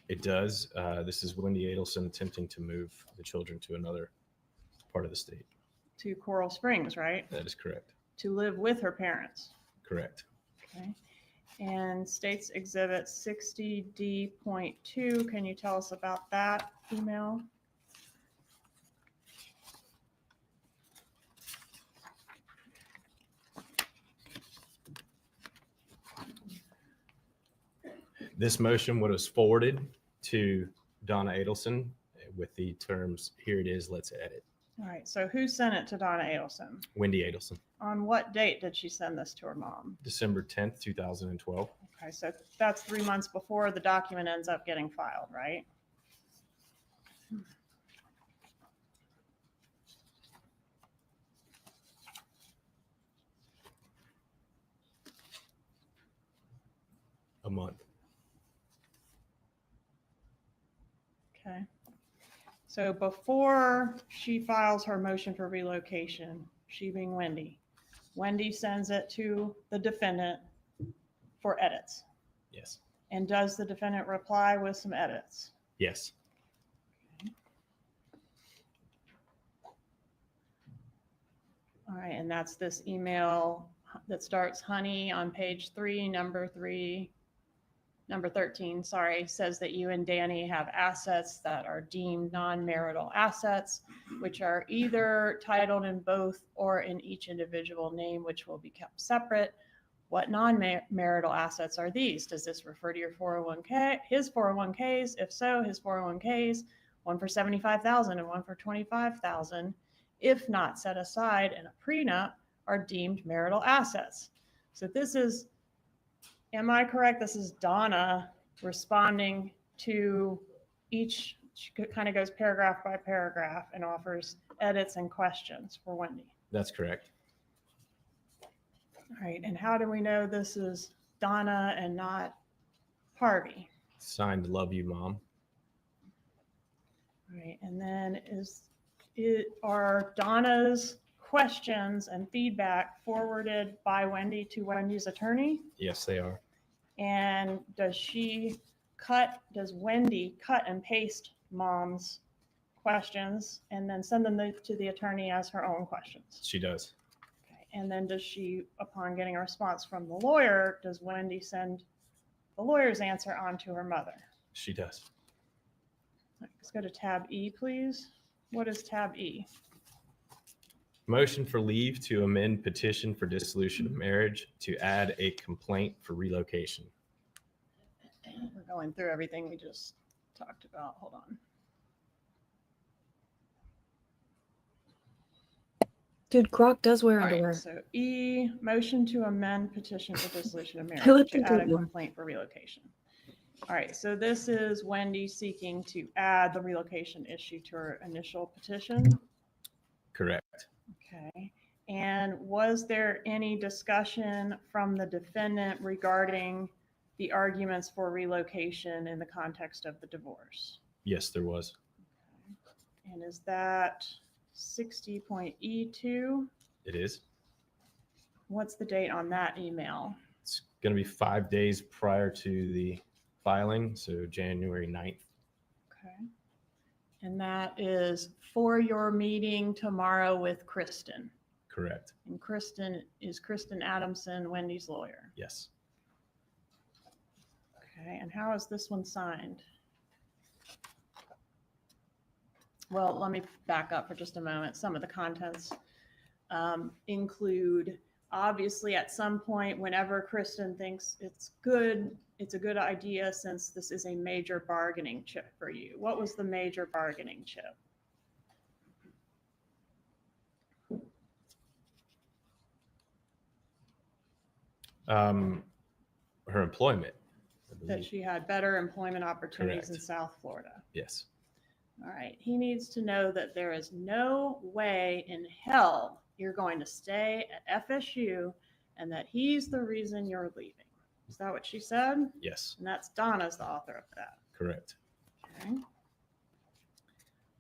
It does. This is Wendy Adelson attempting to move the children to another part of the state. To Coral Springs, right? That is correct. To live with her parents. Correct. Okay. And States Exhibit 60D.2. Can you tell us about that email? This motion was forwarded to Donna Adelson with the terms, here it is, let's edit. All right, so who sent it to Donna Adelson? Wendy Adelson, On what date did she send this to her mom? December 10th, 2012. Okay, so that's 3 months before the document ends up getting filed, right? A month. Okay. So before she files her motion for relocation, she being Wendy, Wendy sends it to the defendant for edits. Yes. And does the defendant reply with some edits? Yes. All right, and that's this email that starts honey on page 3, number 13, sorry, says that you and Danny have assets that are deemed non-marital assets, which are either titled in both or in each individual name, which will be kept separate. What non-marital assets are these? Does this refer to your 401k, his 401ks? If so, his 401ks, one for $75,000 and one for $25,000, if not set aside in a prenup, are deemed marital assets. So this is, am I correct? This is Donna responding to each, she kind of goes paragraph by paragraph and offers edits and questions for Wendy. That's correct. All right, and how do we know this is Donna and not Harvey? Signed, love you, Mom. All right, and then are Donna's questions and feedback forwarded by Wendy to Wendy's attorney? Yes, they are. And does Wendy cut and paste Mom's questions and then send them to the attorney as her own questions? She does. Okay. And then does she, upon getting a response from the lawyer, does Wendy send the lawyer's answer on to her mother? She does. Let's go to tab E, please. What is tab E? Motion for leave to amend petition for dissolution of marriage to add a complaint for relocation. We're going through everything we just talked about. Hold on. Dude, Grok does wear All right, underwear. so E, motion to amend petition for dissolution of marriage looked to into add a it, yeah. complaint for relocation. All right, so this is Wendy seeking to add the relocation issue to her initial petition. Correct. Okay. And was there any discussion from the defendant regarding the arguments for relocation in the context of the divorce? Yes, there was. Okay. And is that 60.E2? It is. What's the date on that email? It's going to be 5 days prior to the filing, so January 9th. Okay. And that is for your meeting tomorrow with Kristen. Correct. And Kristen is Kristen Adelson, Wendy's lawyer. Yes. Okay. And how is this one signed? Well, let me back up for just a moment. Some of the contents include, obviously, at some point, whenever Kristen thinks it's a good idea, since this is a major bargaining chip for you. What was the major bargaining chip? Her employment. That she had better employment opportunities in Correct. South Florida. Yes. All right. He needs to know that there is no way in hell you're going to stay at FSU and that he's the reason you're leaving. Is that what she said? Yes. And that's Donna's the author of that. Correct. Okay.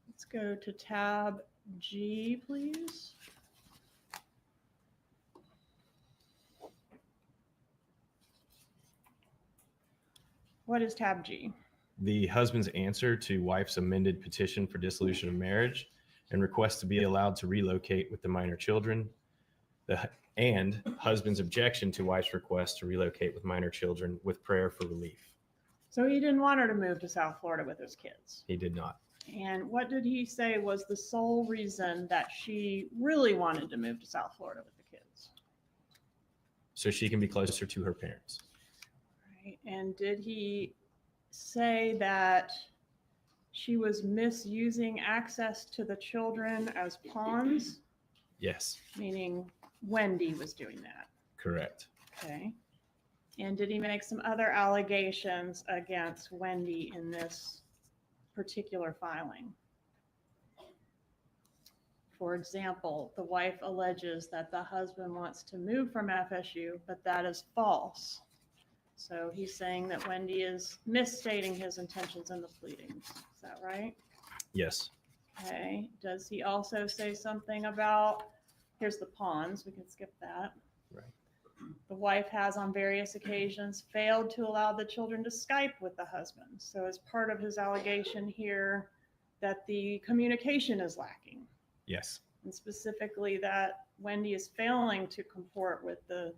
Let's go to tab G, please. What is tab G? The husband's answer to wife's amended petition for dissolution of marriage and request to be allowed to relocate with the minor children, and husband's objection to wife's request to relocate with minor children with prayer for relief. So he didn't want her to move to South Florida with his kids. He did not. And what did he say was the sole reason that she really wanted to move to South Florida with the kids? So she can be closer to her parents. Right. And did he say that she was misusing access to the children as pawns? Yes. Meaning Wendy was doing that. Correct. Okay. And did he make some other allegations against Wendy in this particular filing? For example, the wife alleges that the husband wants to move from FSU, but that is false. So he's saying that Wendy is misstating his intentions in the pleadings. Is that right? Yes. Okay. Does he also say something about, here's the pawns, we can skip that. Right. The wife has on various occasions failed to allow the children to Skype with the husband. So as part of his allegation here that the communication is lacking, Yes. and specifically that Wendy is failing to comport with the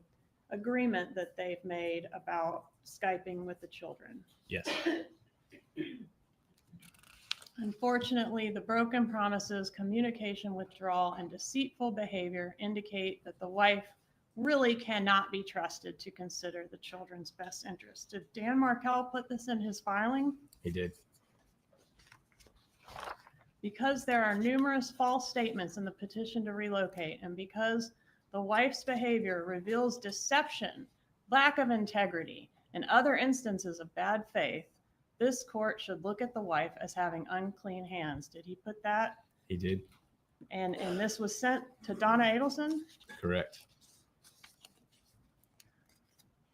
agreement that they've made about Skyping with the children. Yes. Unfortunately, the broken promises, communication withdrawal, and deceitful behavior indicate that the wife really cannot be trusted to consider the children's best interest. Did Dan Markell put this in his filing? He did. Because there are numerous false statements in the petition to relocate, and because the wife's behavior reveals deception, lack of integrity, and other instances of bad faith, this court should look at the wife as having unclean hands. Did he put that? He did. And this was sent to Donna Adelson, Correct.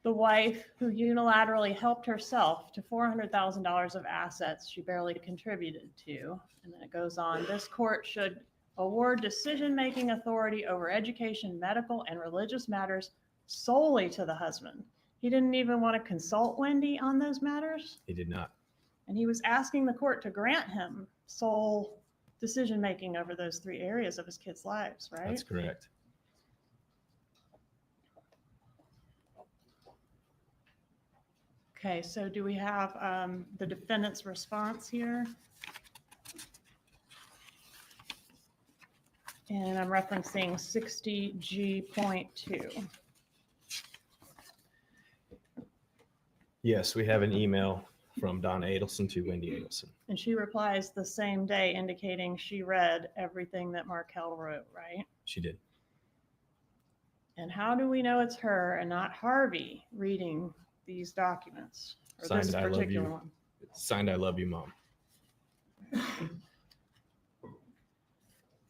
the wife who unilaterally helped herself to $400,000 of assets she barely contributed to. And then it goes on, this court should award decision-making authority over education, medical, and religious matters solely to the husband. He didn't even want to consult Wendy on those matters. He did not. And he was asking the court to grant him sole decision-making over those 3 areas of his kids' lives, right? That's correct. Okay, so do we have the defendant's response here? And I'm referencing 60G.2. Yes, we have an email from Donna Adelson to Wendy Adelson. And she replies the same day indicating she read everything that Markell wrote, right? She did. And how do we know it's her and not Harvey reading these documents? Or Signed, this I love particular you. one? Signed, I love you, Mom.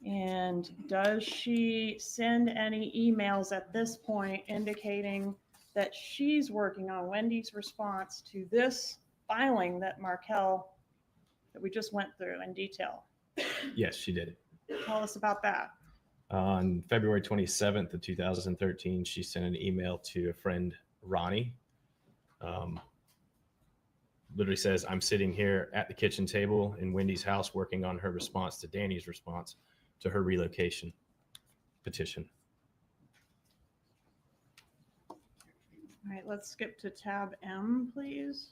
And does she send any emails at this point indicating that she's working on Wendy's response to this filing that Markell, that we just went through in detail? Yes, she did. Tell us about that. On February 27th of 2013, she sent an email to a friend, Ronnie. Literally says, I'm sitting here at the kitchen table in Wendy's house working on her response to Danny's response to her relocation petition. All right, let's skip to tab M, please.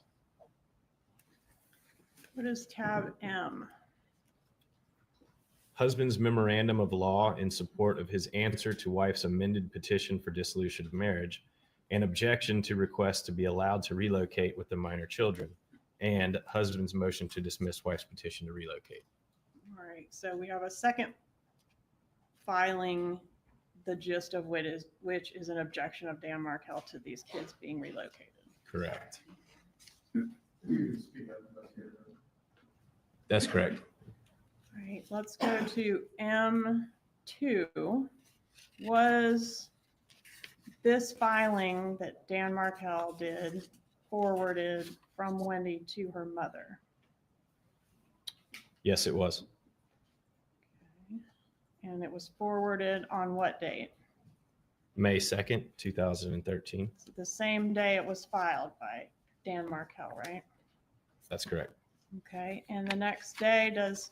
What is tab M? Husband's memorandum of law in support of his answer to wife's amended petition for dissolution of marriage and objection to request to be allowed to relocate with the minor children, and husband's motion to dismiss wife's petition to relocate. All right, so we have a second filing, the gist of which is an objection of Dan Markell to these kids being relocated. Correct. You can speak up, investigator. That's correct. All right, let's go to M2. Was this filing that Dan Markell did forwarded from Wendy to her mother? Yes, it was. Okay. And it was forwarded on what date? May 2nd, 2013. So the same day it was filed by Dan Markell, right? That's correct. Okay, and the next day, does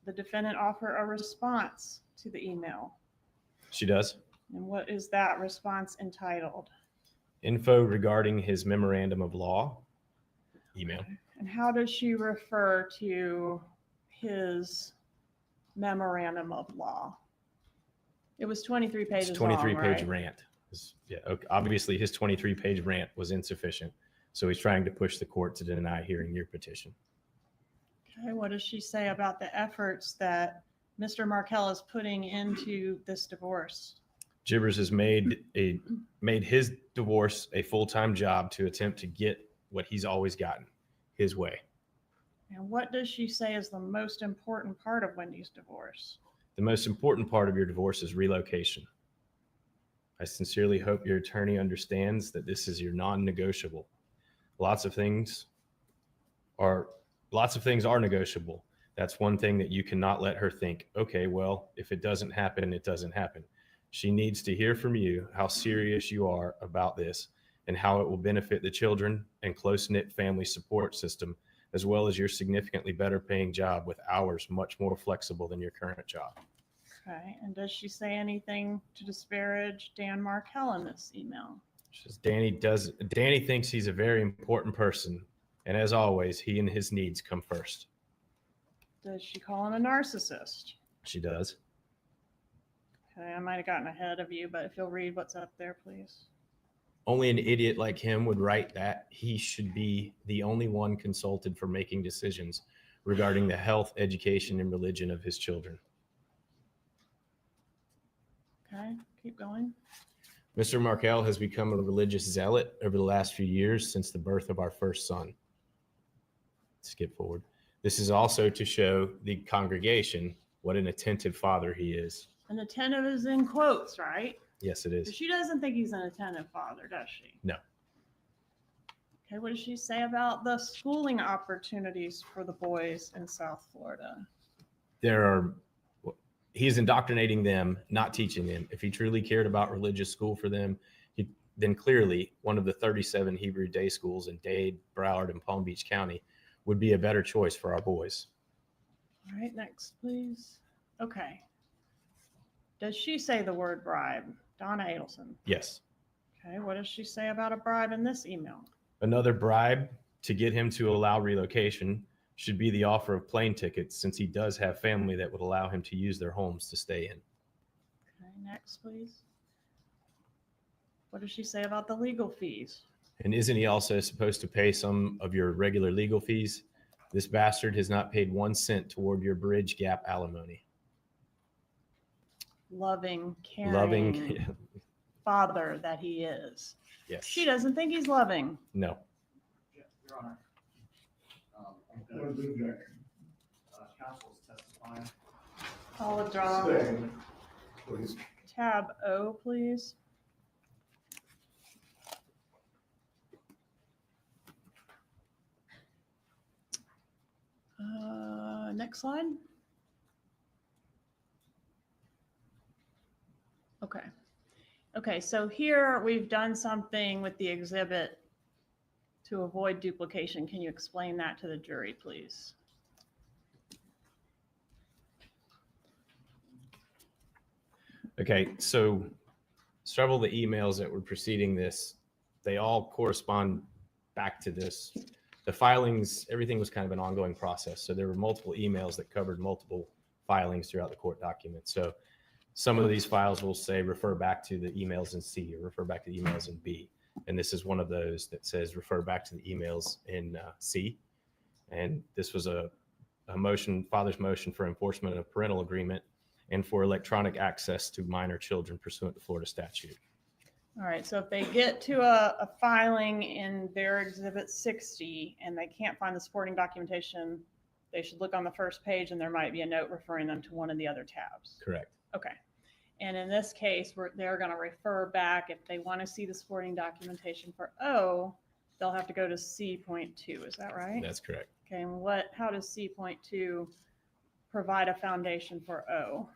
the defendant offer a response to the email? She does. And what is that response entitled? Info regarding his memorandum of law. Email. And how does she refer to his memorandum of law? It was 23 pages His long, 23-page right? rant. Yeah, okay. Obviously, his 23-page rant was insufficient. So he's trying to push the court to deny hearing your petition. Okay, what does she say about the efforts that Mr. Markell is putting into this divorce? Gibbers has made his divorce a full-time job to attempt to get what he's always gotten, his way. And what does she say is the most important part of Wendy's divorce? The most important part of your divorce is relocation. I sincerely hope your attorney understands that this is your non-negotiable. Lots of things are negotiable. That's one thing that you cannot let her think, okay, well, if it doesn't happen, it doesn't happen. She needs to hear from you how serious you are about this and how it will benefit the children and close-knit family support system, as well as your significantly better paying job with hours much more flexible than your current job. Okay, and does she say anything to disparage Dan Markell in this email? She says, Danny thinks he's a very important person, and as always, he and his needs come first. Does she call him a narcissist? She does. Okay, I might have gotten ahead of you, but if you'll read what's up there, please. Only an idiot like him would write that. He should be the only one consulted for making decisions regarding the health, education, and religion of his children. Okay, keep going. Mr. Markell has become a religious zealot over the last few years since the birth of our first son. Skip forward. This is also to show the congregation what an attentive father he is. An attentive is in quotes, right? Yes, it But is. she doesn't think he's an attentive father, does she? No. Okay, what does she say about the schooling opportunities for the boys in South Florida? He's indoctrinating them, not teaching them. If he truly cared about religious school for them, then clearly one of the 37 Hebrew day schools in Dade, Broward, and Palm Beach County would be a better choice for our boys. All right, next, please. Okay. Does she say the word bribe? Donna Adelson. Yes. Okay, what does she say about a bribe in this email? Another bribe to get him to allow relocation should be the offer of plane tickets, since he does have family that would allow him to use their homes to stay in. Okay, next, please. What does she say about the legal fees? And isn't he also supposed to pay some of your regular legal fees? This bastard has not paid 1 cent toward your bridge gap alimony. Loving, caring Loving, father that he is. yes. She doesn't think he's loving. No. Your Honor. What is the objection? Counsel is testifying. I'll withdraw. Stay, please. Tab O, please. Next slide. Okay. Okay, so here we've done something with the exhibit to avoid duplication. Can you explain that to the jury, please? Okay, so several of the emails that were preceding this, they all correspond back to this. The filings, everything was kind of an ongoing process. So there were multiple emails that covered multiple filings throughout the court document. So some of these files will say refer back to the emails in C or refer back to the emails in B. And this is one of those that says refer back to the emails in C. And this was a motion, father's motion for enforcement of parental agreement and for electronic access to minor children pursuant to Florida statute. All right, so if they get to a filing in their exhibit 60 and they can't find the supporting documentation, they should look on the first page and there might be a note referring them to one of the other tabs. Correct. Okay. And in this case, they're going to refer back. If they want to see the supporting documentation for O, they'll have to go to C.2. Is that right? That's correct. Okay, and how does C.2 provide a foundation for O?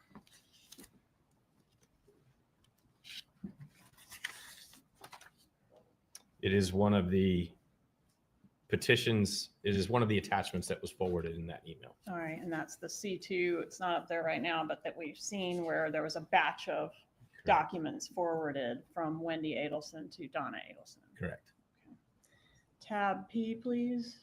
It is one of the petitions. It is one of the attachments that was forwarded in that email. All right, and that's the C2. It's not up there right now, but that we've seen where there was a batch of documents forwarded from Wendy Adelson to Donna Adelson. Correct. Okay. Tab P, please.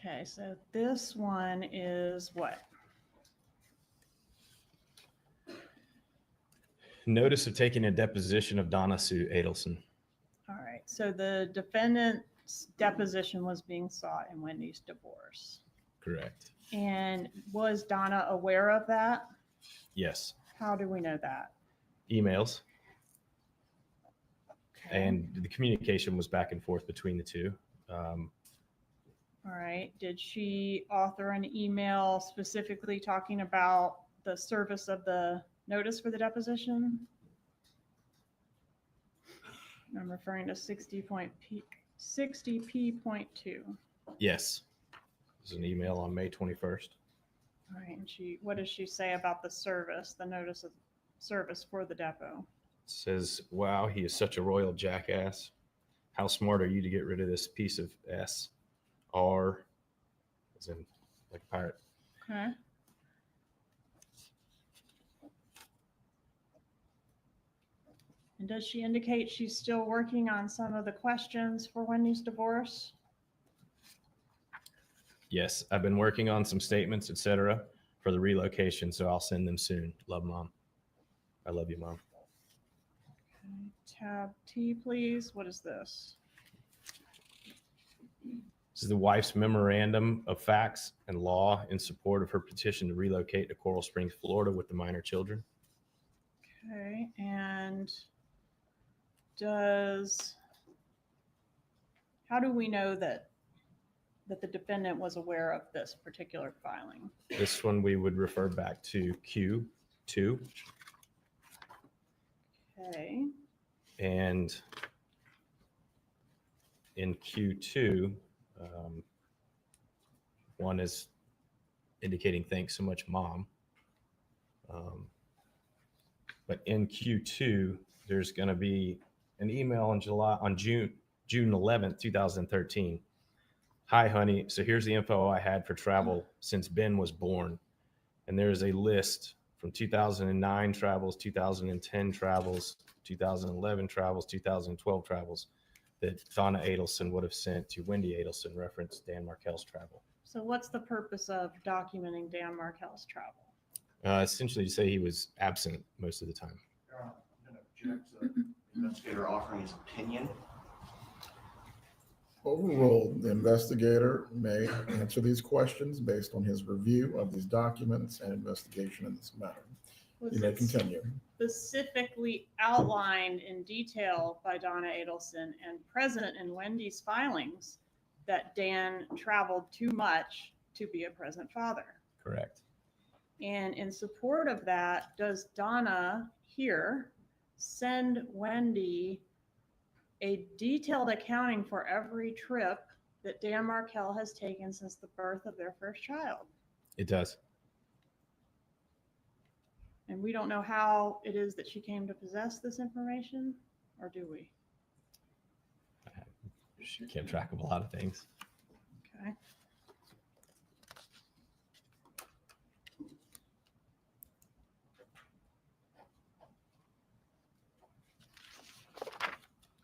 Okay, so this one is what? Notice of taking a deposition of Donna Sue Adelson. All right, so the defendant's deposition was being sought in Wendy's divorce. Correct. And was Donna aware of that? Yes. How do we know that? Emails. Okay. And the communication was back and forth between the two. All right. Did she author an email specifically talking about the service of the notice for the deposition? I'm referring to 60P.2. Yes. There's an email on May 21st. All right, and what does she say about the service, the notice of service for the depot? It says, wow, he is such a royal jackass. How smart are you to get rid of this piece of S? R, as in like a pirate. Okay. And does she indicate she's still working on some of the questions for Wendy's divorce? Yes, I've been working on some statements, etc., for the relocation, so I'll send them soon. Love, Mom. I love you, Mom. Okay. Tab T, please. What is this? This is the wife's memorandum of facts and law in support of her petition to relocate to Coral Springs, Florida with the minor children. Okay, and how do we know that the defendant was aware of this particular filing? This one we would refer back to Q2. Okay, And in Q2, one is indicating thanks so much, Mom. But in Q2, there's going to be an email on June 11th, 2013. Hi, honey. So here's the info I had for travel since Ben was born. And there's a list from 2009 travels, 2010 travels, 2011 travels, 2012 travels that Donna Adelson would have sent to Wendy Adelson, reference Dan Markel's travel. so what's the purpose of documenting Dan Markel's travel? Essentially to say he was absent most of the time. I'm going to object to the investigator offering his opinion. Overruled, the investigator may answer these questions based on his review of these documents and investigation in this matter. You may continue. Specifically outlined in detail by Donna Adelson and present in Wendy's filings that Dan traveled too much to be a present father. Correct. And in support of that, does Donna here send Wendy a detailed accounting for every trip that Dan Markel has taken since the birth of their first child? It does. And we don't know how it is that she came to possess this information, or do we? She kept track of a lot of things. Okay.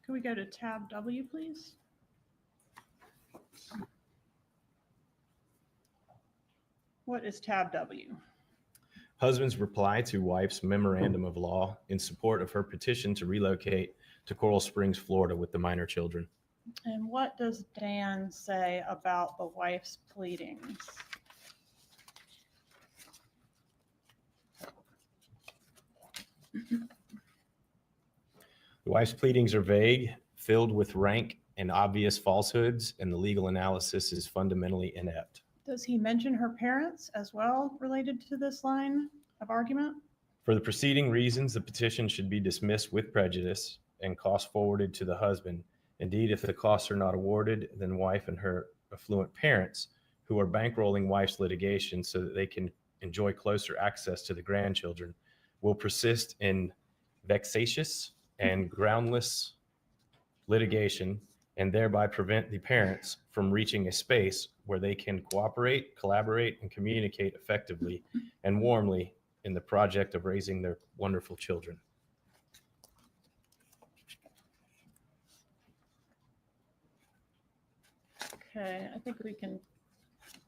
Can we go to tab W, please? What is tab W? Husband's reply to wife's memorandum of law in support of her petition to relocate to Coral Springs, Florida with the minor children. And what does Dan say about the wife's pleadings? The wife's pleadings are vague, filled with rank and obvious falsehoods, and the legal analysis is fundamentally inept. Does he mention her parents as well related to this line of argument? For the preceding reasons, the petition should be dismissed with prejudice and costs forwarded to the husband. Indeed, if the costs are not awarded, then wife and her affluent parents, who are bankrolling wife's litigation so that they can enjoy closer access to the grandchildren, will persist in vexatious and groundless litigation and thereby prevent the parents from reaching a space where they can cooperate, collaborate, and communicate effectively and warmly in the project of raising their wonderful children. Okay, I think we can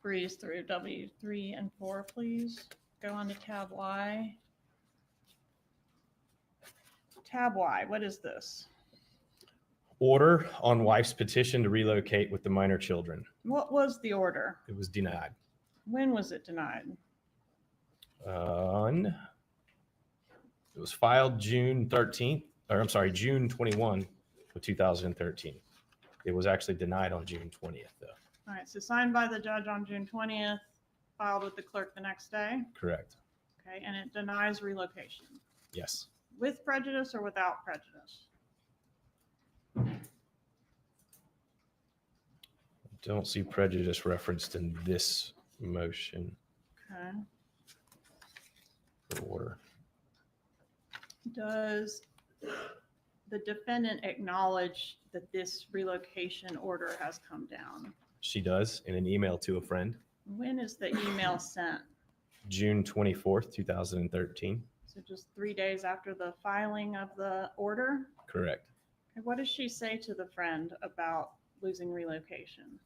breeze through W3 and 4, please. Go on to tab Y. Tab Y, what is this? Order on wife's petition to relocate with the minor children. What was the order? It was denied. When was it denied? It was filed June 21 of 2013. It was actually denied on June 20th, though. All right, so signed by the judge on June 20th, filed with the clerk the next day. Correct. Okay, and it denies relocation Yes. with prejudice or without prejudice? Don't see prejudice referenced in this motion Okay. for order. Does the defendant acknowledge that this relocation order has come down? She does in an email to a friend, When is the email sent? June 24th, 2013. So just 3 days after the filing of the order? Correct. And what does she say to the friend about losing relocation?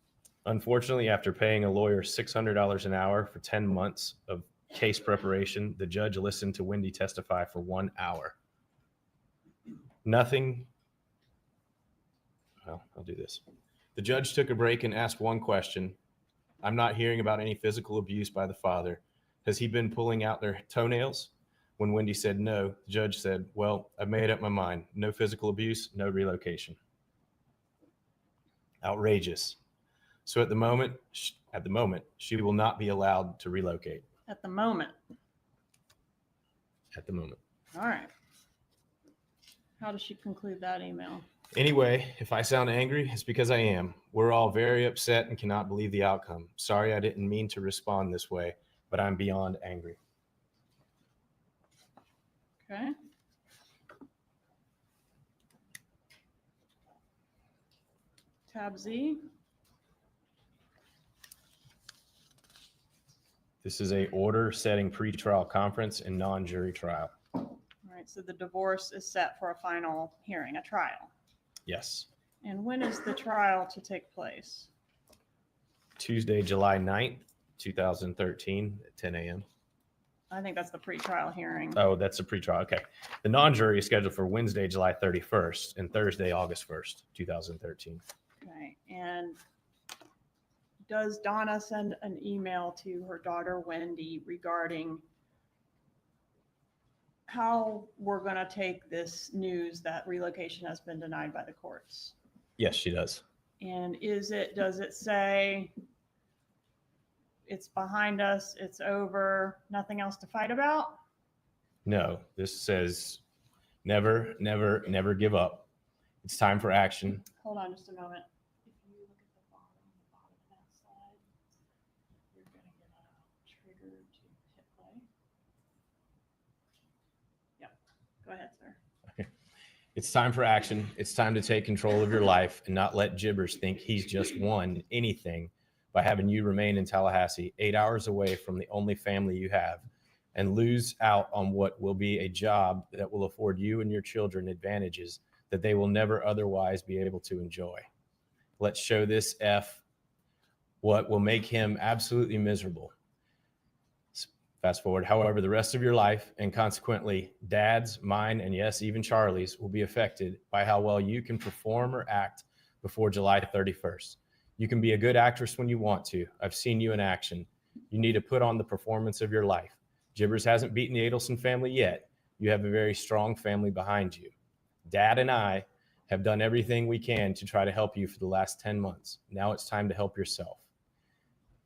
Unfortunately, after paying a lawyer $600 an hour for 10 months of case preparation, the judge listened to Wendy testify for 1 hour. Nothing. Well, I'll do this. The judge took a break and asked one question. I'm not hearing about any physical abuse by the father. Has he been pulling out their toenails? When Wendy said no, the judge said, well, I've made up my mind. No physical abuse, no relocation. Outrageous. So at the moment, she will not be allowed to relocate. At the moment. At the moment. All right. How does she conclude that email? Anyway, if I sound angry, it's because I am. We're all very upset and cannot believe the outcome. Sorry, I didn't mean to respond this way, but I'm beyond angry. Okay. Tab Z. This is a order setting pretrial conference and non-jury trial. All right, so the divorce is set for a final hearing, a trial. Yes. And when is the trial to take place? Tuesday, July 9th, 2013 at 10 a.m. I think that's the pretrial hearing. Oh, that's a pretrial. Okay. The non-jury is scheduled for Wednesday, July 31st and Thursday, August 1st, 2013. Okay, and does Donna send an email to her daughter Wendy regarding how we're going to take this news that relocation has been denied by the courts? Yes, she does. And does it say it's behind us, it's over, nothing else to fight about? No, this says never, never, never give up. It's time for action. Hold on just a moment. If you look at the bottom of that slide, you're going to get a trigger to hit play. Yep, go ahead, sir. It's time for action. It's time to take control of your life and not let Jibbers think he's just won anything by having you remain in Tallahassee, 8 hours away from the only family you have, and lose out on what will be a job that will afford you and your children advantages that they will never otherwise be able to enjoy. Let's show this F what will make him absolutely miserable. Fast forward. However, the rest of your life, and consequently Dad's, mine, and yes, even Charlie's, will be affected by how well you can perform or act before July 31st. You can be a good actress when you want to. I've seen you in action. You need to put on the performance of your life. Jibbers hasn't beaten the Adelson family yet. You have a very strong family behind you. Dad and I have done everything we can to try to help you for the last 10 months. Now it's time to help yourself.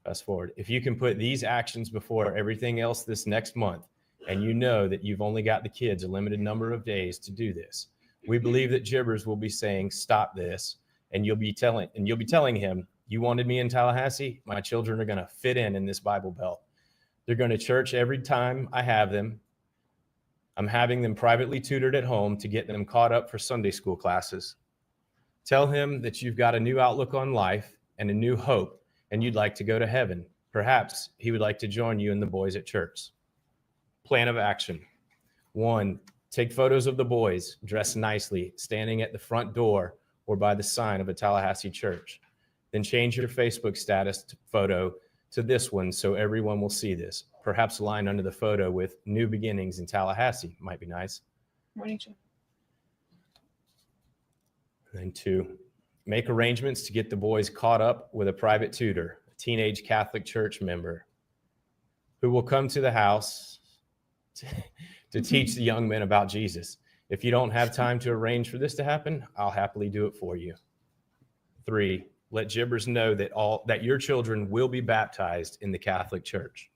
Fast forward. If you can put these actions before everything else this next month, and you know that you've only got the kids a limited number of days to do this, we believe that Jibbers will be saying, stop this. And you'll be telling him, you wanted me in Tallahassee? My children are going to fit in this Bible Belt. They're going to church every time I have them. I'm having them privately tutored at home to get them caught up for Sunday school classes. Tell him that you've got a new outlook on life and a new hope, and you'd like to go to heaven. Perhaps he would like to join you and the boys at church. Plan of action. 1, take photos of the boys dressed nicely, standing at the front door or by the sign of a Tallahassee church. Then change your Facebook status photo to this one so everyone will see this. Perhaps a line under the photo with new beginnings in Tallahassee might be nice. Morning, Jeff. And 2, make arrangements to get the boys caught up with a private tutor, a teenage Catholic church member who will come to the house to teach the young men about Jesus. If you don't have time to arrange for this to happen, I'll happily do it for you. 3, let Jibbers know that your children will be baptized in the Catholic Church.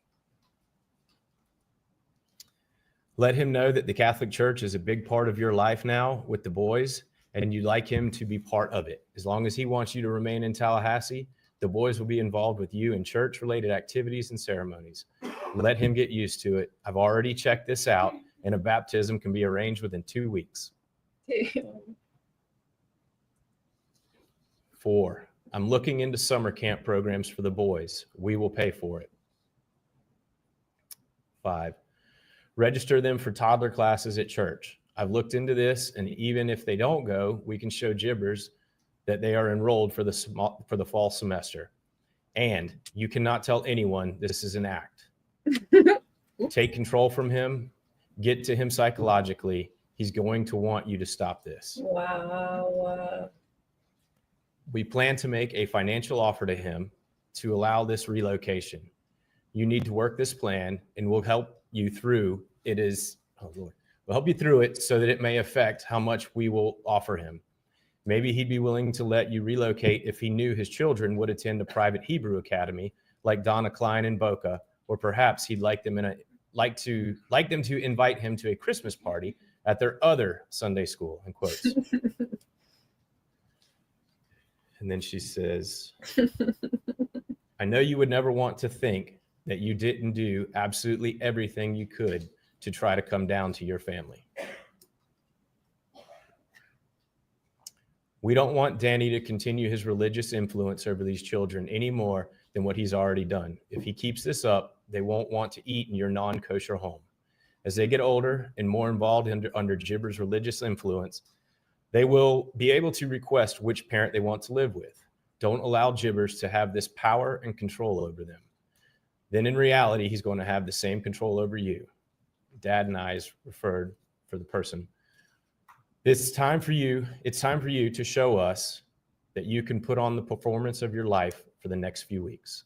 Let him know that the Catholic Church is a big part of your life now with the boys, and you'd like him to be part of it. As long as he wants you to remain in Tallahassee, the boys will be involved with you in church-related activities and ceremonies. Let him get used to it. I've already checked this out, and a baptism can be arranged within 2 weeks. 4, I'm looking into summer camp programs for the boys. We will pay for it. 5, register them for toddler classes at church. I've looked into this, and even if they don't go, we can show Gibbers that they are enrolled for the fall semester. And you cannot tell anyone this is an act. Take control from him. Get to him psychologically. He's going to want you to stop this. Wow. We plan to make a financial offer to him to allow this relocation. You need to work this plan, and we'll help you through it. We'll help you through it so that it may affect how much we will offer him. Maybe he'd be willing to let you relocate if he knew his children would attend a private Hebrew academy like Donna Klein in Boca, or perhaps he'd like them to invite him to a Christmas party at their other Sunday school, in quotes. And then she says, I know you would never want to think that you didn't do absolutely everything you could to try to come down to your family. We don't want Danny to continue his religious influence over these children any more than what he's already done. If he keeps this up, they won't want to eat in your non-kosher home. As they get older and more involved under Gibber's religious influence, they will be able to request which parent they want to live with. Don't allow Gibbers to have this power and control over them. Then in reality, he's going to have the same control over you. Dad and I is referred for the person. It's time for you to show us that you can put on the performance of your life for the next few weeks.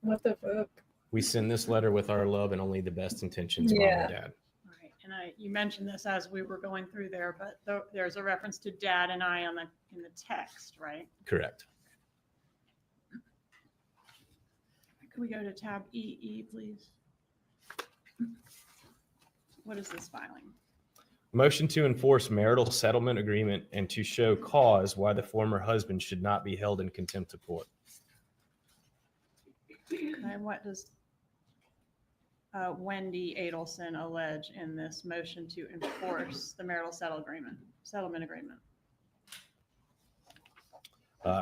What the fuck? We send this letter with our love and only the best intentions, Mom and Dad. Right, and you mentioned this as we were going through there, but there's a reference to Dad and I in the text, right? Correct. Can we go to tab EE, please? What is this filing? Motion to enforce marital settlement agreement and to show cause why the former husband should not be held in contempt of court. And what does Wendy Adelson allege in this motion to enforce the marital settlement agreement?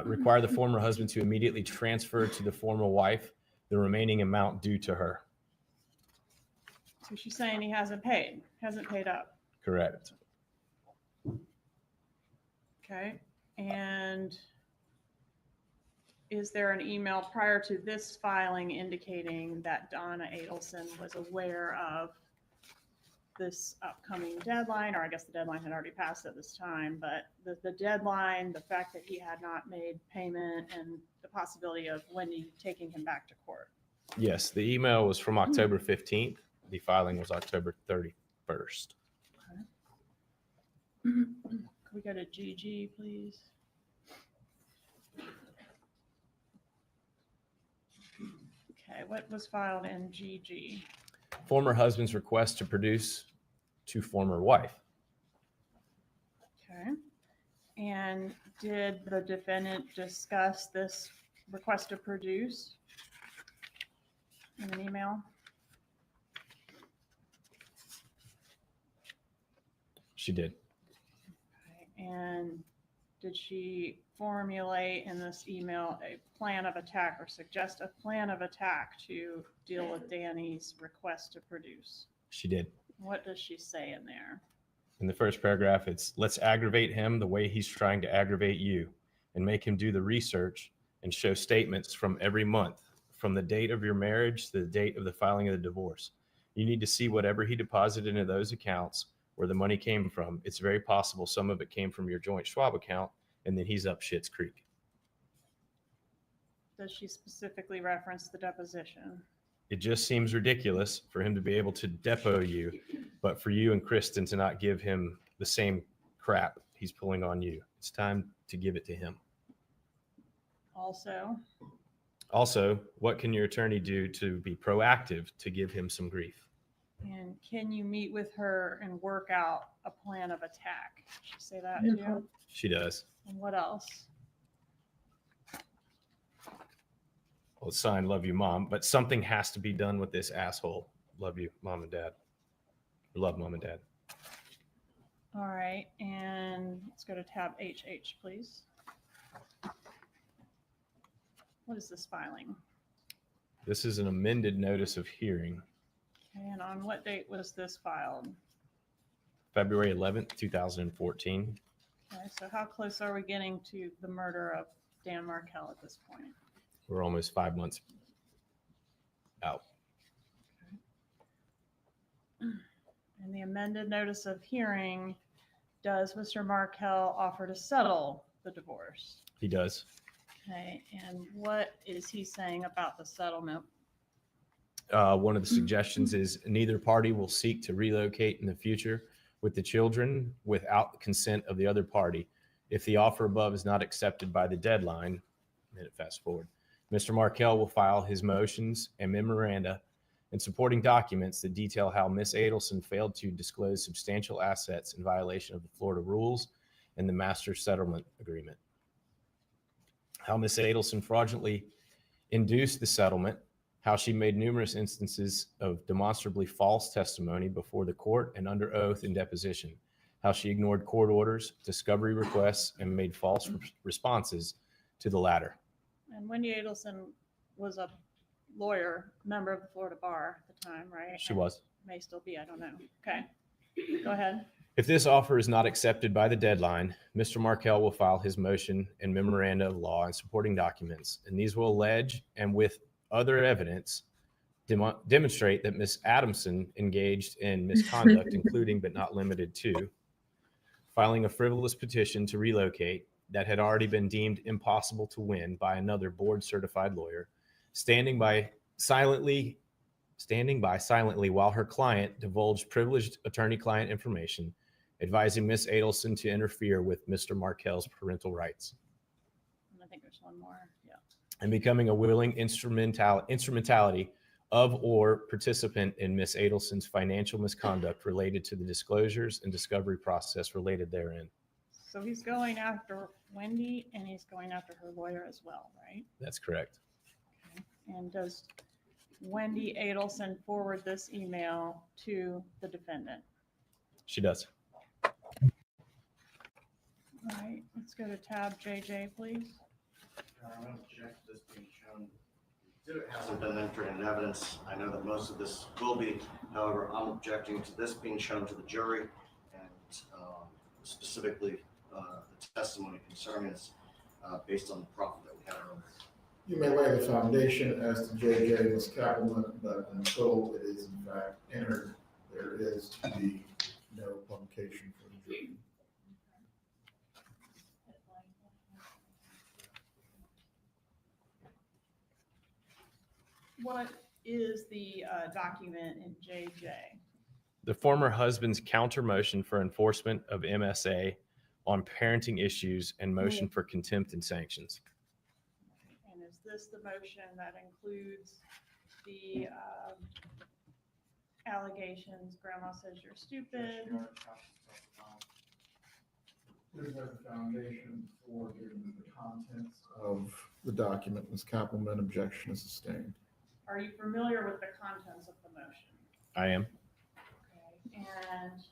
Require the former husband to immediately transfer to the former wife the remaining amount due to her. So she's saying he hasn't paid up. Correct. Okay. And is there an email prior to this filing indicating that Donna Adelson was aware of this upcoming deadline? Or I guess the deadline had already passed at this time, but the deadline, the fact that he had not made payment, and the possibility of Wendy taking him back to court. Yes, the email was from October 15th. The filing was October 31st. Can we go to GG, please? Okay, what was filed in GG? Former husband's request to produce to former wife. Okay. And did the defendant discuss this request to produce in an email? She did. Okay. And did she formulate in this email a plan of attack or suggest a plan of attack to deal with Danny's request to produce? She did. What does she say in there? In the first paragraph, it's let's aggravate him the way he's trying to aggravate you and make him do the research and show statements from every month, from the date of your marriage to the date of the filing of the divorce. You need to see whatever he deposited into those accounts, where the money came from. It's very possible some of it came from your joint Schwab account, and then he's up Schitt's Creek. Does she specifically reference the deposition? It just seems ridiculous for him to be able to depot you, but for you and Kristen to not give him the same crap he's pulling on you. It's time to give it to him. Also, Also, what can your attorney do to be proactive to give him some grief? And can you meet with her and work out a plan of attack? She say that too? She does. And what else? Well, it's signed, love you, Mom, but something has to be done with this asshole. Love you, Mom and Dad. Love, Mom and Dad. All right, and let's go to tab HH, please. What is this filing? This is an amended notice of hearing, Okay, and on what date was this filed? February 11th, 2014. Okay, so how close are we getting to the murder of Dan Markell at this point? We're almost 5 months out. In the amended notice of hearing, does Mr. Markell offer to settle the divorce? He does. Okay, and what is he saying about the settlement? One of the suggestions is neither party will seek to relocate in the future with the children without the consent of the other party. If the offer above is not accepted by the deadline, fast forward, Mr. Markell will file his motions and memoranda and supporting documents that detail how Ms. Adelson failed to disclose substantial assets in violation of the Florida rules and the master settlement agreement. How Ms. Adelson fraudulently induced the settlement, how she made numerous instances of demonstrably false testimony before the court and under oath in deposition, how she ignored court orders, discovery requests, and made false responses to the latter. And Wendy Adelson was a lawyer, member of the Florida Bar at the time, right? She was. May still be, I don't know. Okay, go ahead. If this offer is not accepted by the deadline, Mr. Markell will file his motion and memoranda of law and supporting documents, and these will allege and with other evidence demonstrate that Ms. Adelson engaged in misconduct, including but not limited to filing a frivolous petition to relocate that had already been deemed impossible to win by another board-certified lawyer, standing by silently while her client divulged privileged attorney-client information, advising Ms. Adelson to interfere with Mr. Markell's parental rights. And I think there's one more. Yeah. And becoming a willing instrumentality of or participant in Ms. Adelson's financial misconduct related to the disclosures and discovery process related therein. So he's going after Wendy and he's going after her lawyer as well, right? That's correct. Okay. And does Wendy Adelson forward this email to the defendant? She does. All right, let's go to tab JJ, please. I'm going to check this being shown. It hasn't been entered in evidence. I know that most of this will be. However, I'm objecting to this being shown to the jury and specifically the testimony concerning this based on the proffer that we had earlier. You may lay the foundation as to JJ miscapplement, but until it is in fact entered, there is to be no publication for the jury. What is the document in JJ? The former husband's counter motion for enforcement of MSA on parenting issues and motion for contempt and sanctions. And is this the motion that includes the allegations, grandma says you're stupid? There's no foundation for giving the contents of the document. Ms. Kappelman, objection is sustained. Are you familiar with the contents of the motion? I am. Okay. And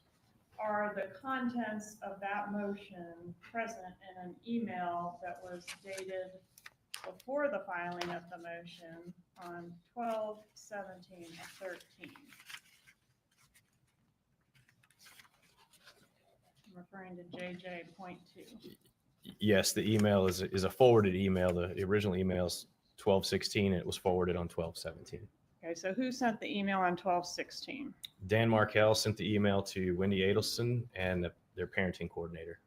are the contents of that motion present in an email that was dated before the filing of the motion on 12/17/13? I'm referring to JJ.2. Yes, the email is a forwarded email. The original email is 12/16 and it was forwarded on 12/17. Okay, so who sent the email on 12/16? Dan Markell sent the email to Wendy Adelson and their parenting coordinator.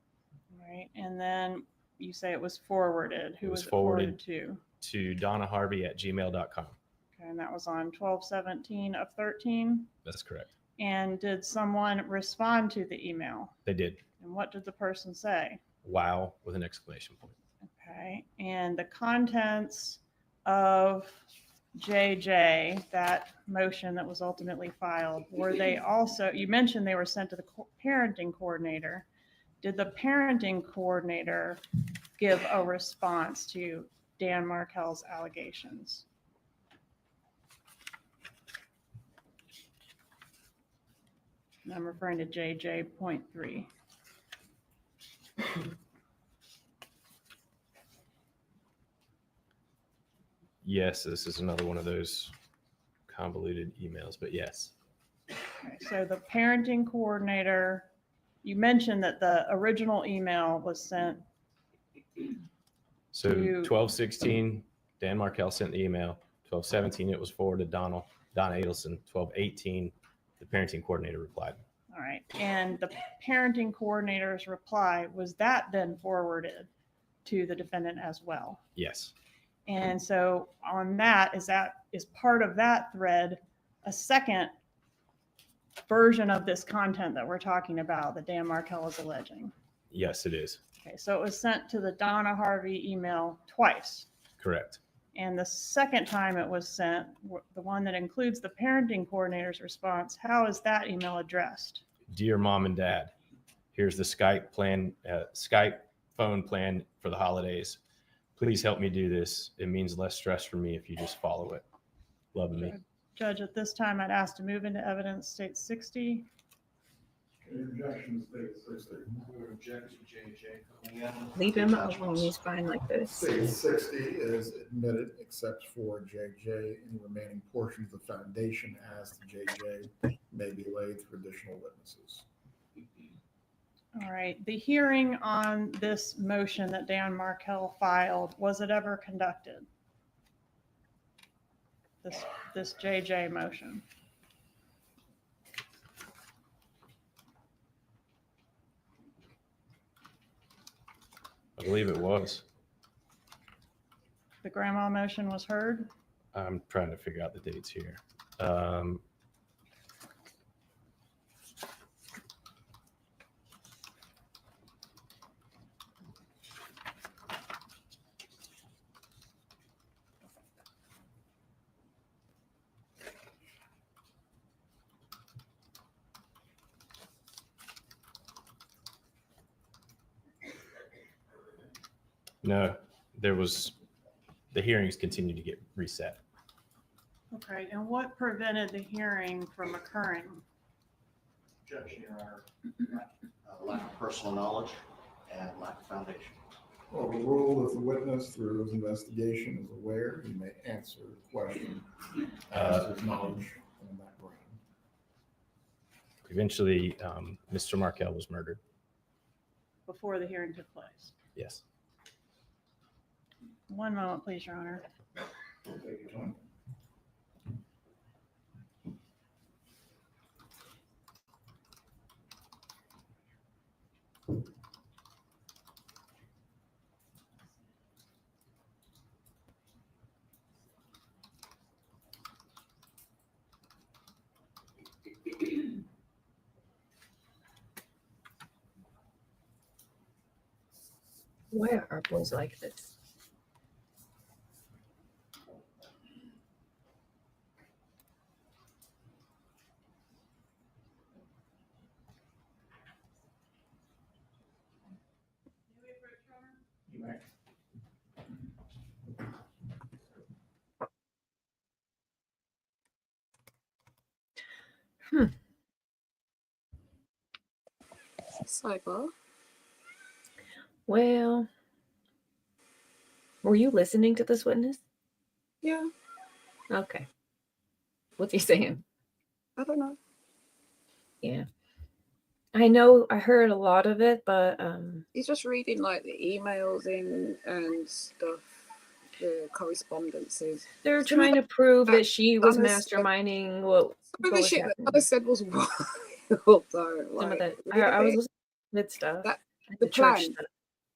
Right, and then you say it was forwarded. Who It was was it forwarded to? To donnaharvey@gmail.com. Okay, and that was on 12/17/13. That's correct. And did someone respond to the email? They did. And what did the person say? Wow, with an exclamation point. Okay, and the contents of JJ, that motion that was ultimately filed, were they also, you mentioned they were sent to the parenting coordinator. Did the parenting coordinator give a response to Dan Markell's allegations? And I'm referring to JJ.3. Yes, this is another one of those convoluted emails, but yes. Okay, so the parenting coordinator, you mentioned that the original email was sent. So to- 12/16, Dan Markell sent the email. 12/17, it was forwarded to Donna Adelson. 12/18, the parenting coordinator replied. All right, and the parenting coordinator's reply, was that then forwarded to the defendant as well? Yes. And so on that is part of that thread a second version of this content that we're talking about that Dan Markell is alleging? Yes, it is. Okay, so it was sent to the Donna Harvey email twice. Correct. And the second time it was sent, the one that includes the parenting coordinator's response, how is that email addressed? Dear Mom and Dad, here's the Skype phone plan for the holidays. Please help me do this. It means less stress for me if you just follow it. Love me. Judge, at this time, I'd ask to move into evidence state 60. Any objection to state 60? Leave him alone. He's fine like this. State 60 is admitted except for JJ. Any remaining portions of foundation as to JJ may be laid through additional witnesses. All right, the hearing on this motion that Dan Markell filed, was it ever conducted? This JJ motion? I believe it was. The grandma motion was heard? I'm trying to figure out the dates here. No, the hearings continue to get reset. Okay, and what prevented the hearing from occurring? Objection, Your Honor. Lack of personal knowledge and lack of foundation. Well, the rule, if the witness through his investigation is aware, he may answer the question as to his knowledge on that ground. Eventually, Mr. Markell was murdered. Before the hearing took place? Yes. One moment, please, Your Honor. Take your time. Where are boys like this? You may. Sidebar. Well, were you listening to this witness? Yeah, Okay. What's he saying? I don't know. Yeah. I know I heard a lot of it, but He's just reading like the emails in and stuff, the correspondences. they're Some of trying to prove that that she was Donna's- masterminding what Some of the was shit that happening. I said was wild. Though, Some of like, that I really? was listening to good stuff. That- Like the church plan. stuff.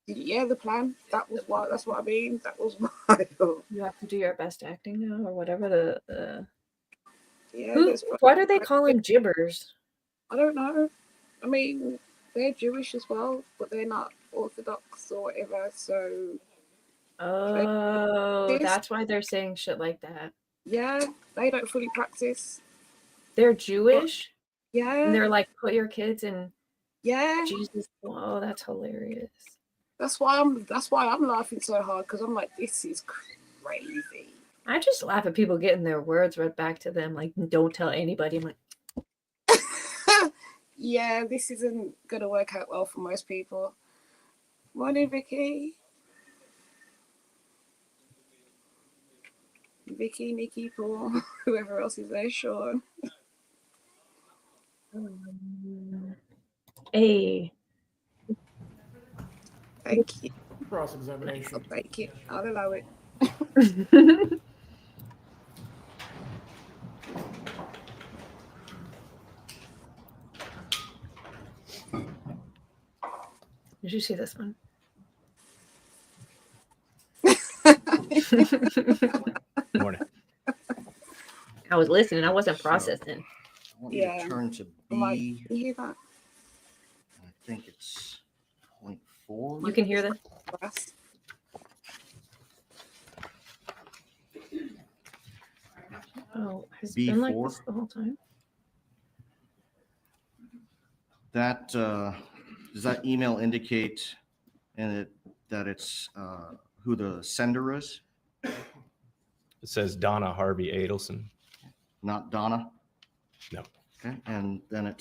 Yeah, the plan. That was wild. That's what I mean. That was wild. You have to do your best acting now, or whatever the. Yeah. Who? that's Why do they call him gibbers? I don't know. I mean, they're Jewish as well, but they're not Orthodox or whatever. So Oh, This- that's why they're saying shit like that. Yeah, they don't fully practice. They're Jewish and Yeah, they're like, put your kids in yeah. Jesus. Oh, that's hilarious. That's why I'm laughing so hard, because I'm like, this is crazy. I just laugh at people getting their words read back to them, like, don't tell anybody. I'm like, Yeah, this isn't gonna work out well for most people. Morning, Vicky. Vicky, Nikki, Paul, whoever else is there, Sean. hey. Thank you. Cross-examination. Thank you. I'll allow it. Did you see this one? Morning. I was listening. I wasn't processing. I want you Yeah. to turn to I'm like, B. you hear that? I think it's 0.4. You can hear that? Brass. Oh, has it been like B4. this the whole time? That does that email indicate that it's who the sender is, It says Donna Harvey Adelson. not Donna? No. Okay, and then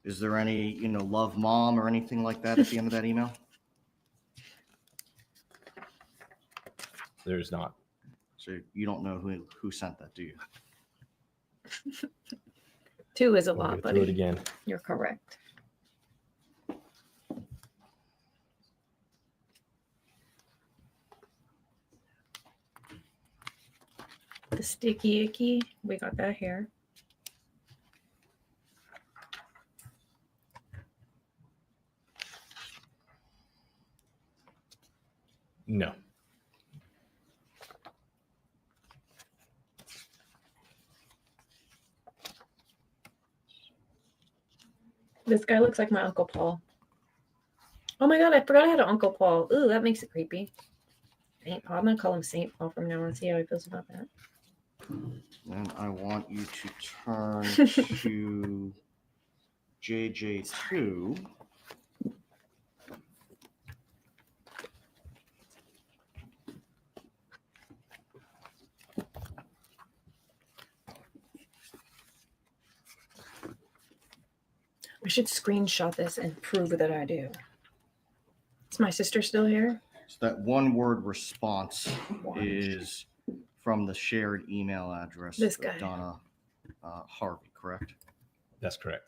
is there any, love mom or anything like that at the end of that email? There's not. So you don't know who sent that, do you? 2 is a We'll lot, go through it buddy. again. You're correct. The sticky icky, we got that here. No. This guy looks like my Uncle Paul. Oh my god, I forgot I had an Uncle Paul. Ooh, that makes it creepy. Saint Paul. I'm gonna call him Saint Paul from now on, see how he feels about that. Then I want you to turn to JJ2. I should screenshot this and prove that I do. Is my sister still here? So that one word response is from the shared email address This of guy. Donna Harvey, correct? That's correct.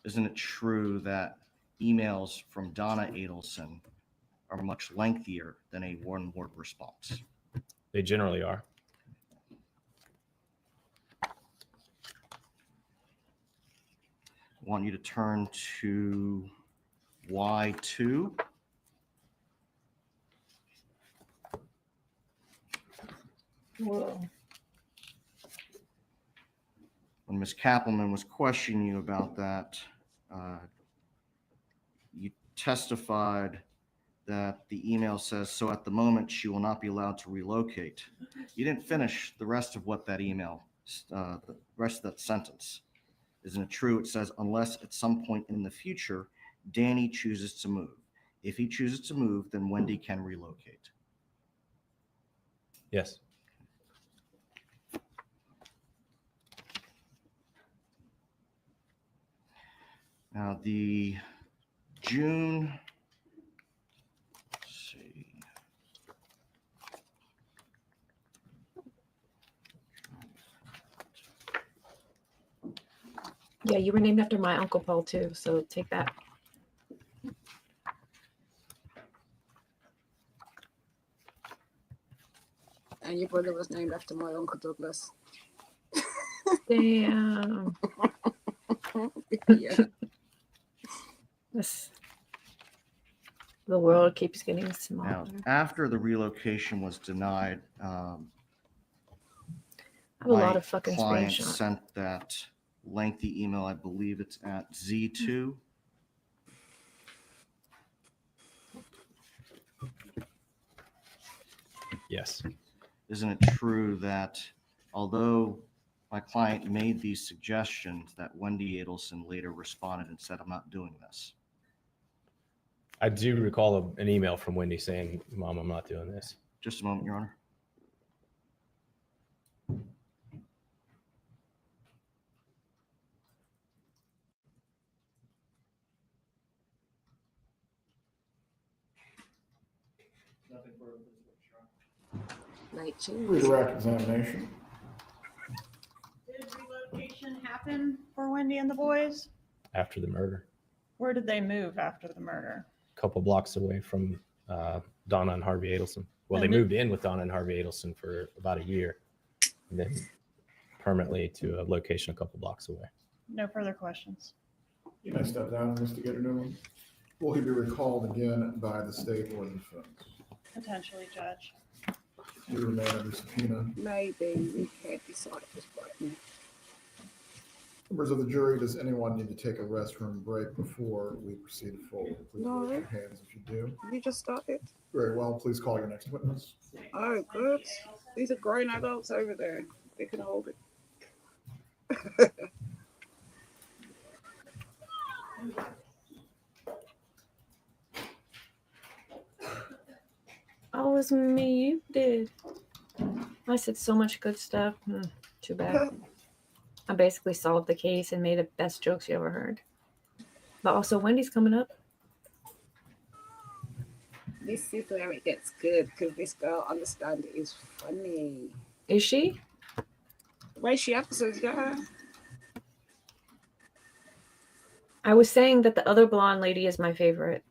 Isn't it true that emails from Donna Adelson are much lengthier than a one-word response? They generally are. I want you to turn to Y2. Whoa. When Ms. Kappelman was questioning you about that, you testified that the email says, so at the moment she will not be allowed to relocate. You didn't finish the rest of what that email, the rest of that sentence. Isn't it true? It says, unless at some point in the future, Danny chooses to move. If he chooses to move, then Wendy can relocate. Yes. Now the June, let's see. Yeah, you were named after my Uncle Paul too, so take that. And your brother was named after my Uncle Douglas. Damn. Yeah. The world keeps getting Now, smaller. after the relocation was denied, I have a lot of fucking client screenshots. sent that lengthy email. I believe it's at Z2. Yes. Isn't it true that although my client made these suggestions, that Wendy Adelson later responded and said, "I'm not doing this"? I do recall an email from Wendy saying, "Mom, I'm not doing this." Just a moment, Your Honor. Late Redirect examination. Did relocation happen for Wendy and the boys? After the murder, Where did they move after the murder? a couple blocks away from Donna and Harvey Adelson. Well, they And then- moved in with Donna and Harvey Adelson for about a year, and then permanently to a location a couple blocks away. No further questions. You may step down, Investigator Newland. Will he be recalled again by the state or the defense? Potentially, Judge. You remain under subpoena. Maybe we can't decide this right now. Members of the jury, does anyone need to take a restroom break before we proceed forward? Please No. raise your hands if you do. You just started. Very well, please call your next witness. Oh, good. These are grown adults over there. They can hold it. Oh, it was me. You did. I said so much good stuff. Too bad. I basically solved the case and made the best jokes you ever heard. But also, Wendy's coming up. This is where it gets good because this girl understand it is funny. Is she? The way she episodes, yeah. I was saying that the other blonde lady is my favorite.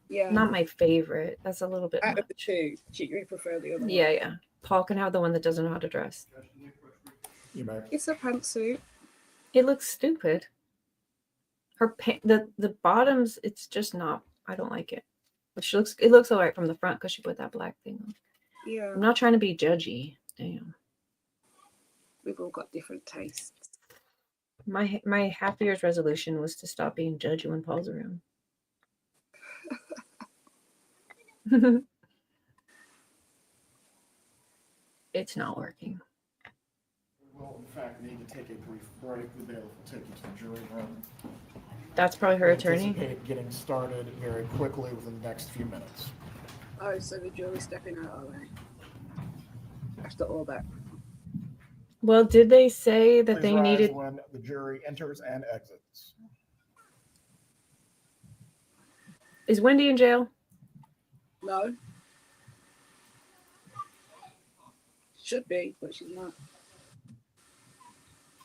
Yeah. Not my favorite. That's a little bit Out of the much. two, you prefer the other one. Yeah. Paul can have the one that doesn't know how to dress. You may. It's a pantsuit. It looks stupid. Her the bottoms, it's just not. I don't like it. But it looks alright from the front because she put that black thing on. Yeah. I'm not trying to be judgy. Damn. We've all got different tastes. My half year's resolution was to stop being judgy when Paul's around. It's not working. We will, in fact, need to take a brief break. The bailiff will take you to the jury room. That's probably her We attorney. anticipate getting started very quickly within the next few minutes. Oh, so the jury's stepping out, are they? After all that. Well, did they say that Please they rise needed? when the jury enters and exits. Is Wendy in jail? No. Should be, but she's not.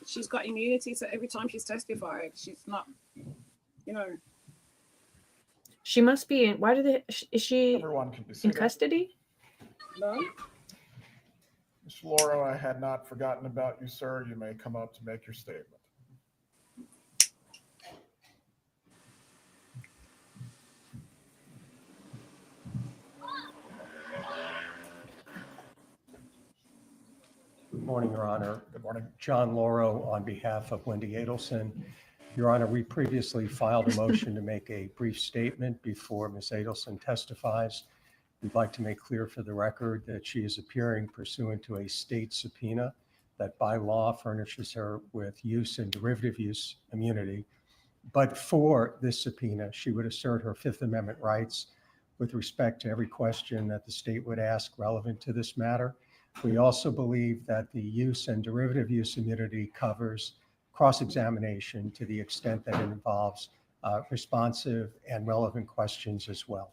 She's got immunity, so every time she's testified, she's not, She must be in. Why did they? Is she Everyone can be in seated. custody? No. Mr. Lauro, I had not forgotten about you, sir. You may come up to make your statement. Good morning, Your Honor. Good morning. John Lauro on behalf of Wendy Adelson. Your Honor, we previously filed a motion to make a brief statement before Ms. Adelson testifies. We'd like to make clear for the record that she is appearing pursuant to a state subpoena that by law furnishes her with use and derivative use immunity. But for this subpoena, she would assert her Fifth Amendment rights with respect to every question that the state would ask relevant to this matter. We also believe that the use and derivative use immunity covers cross-examination to the extent that it involves responsive and relevant questions as well.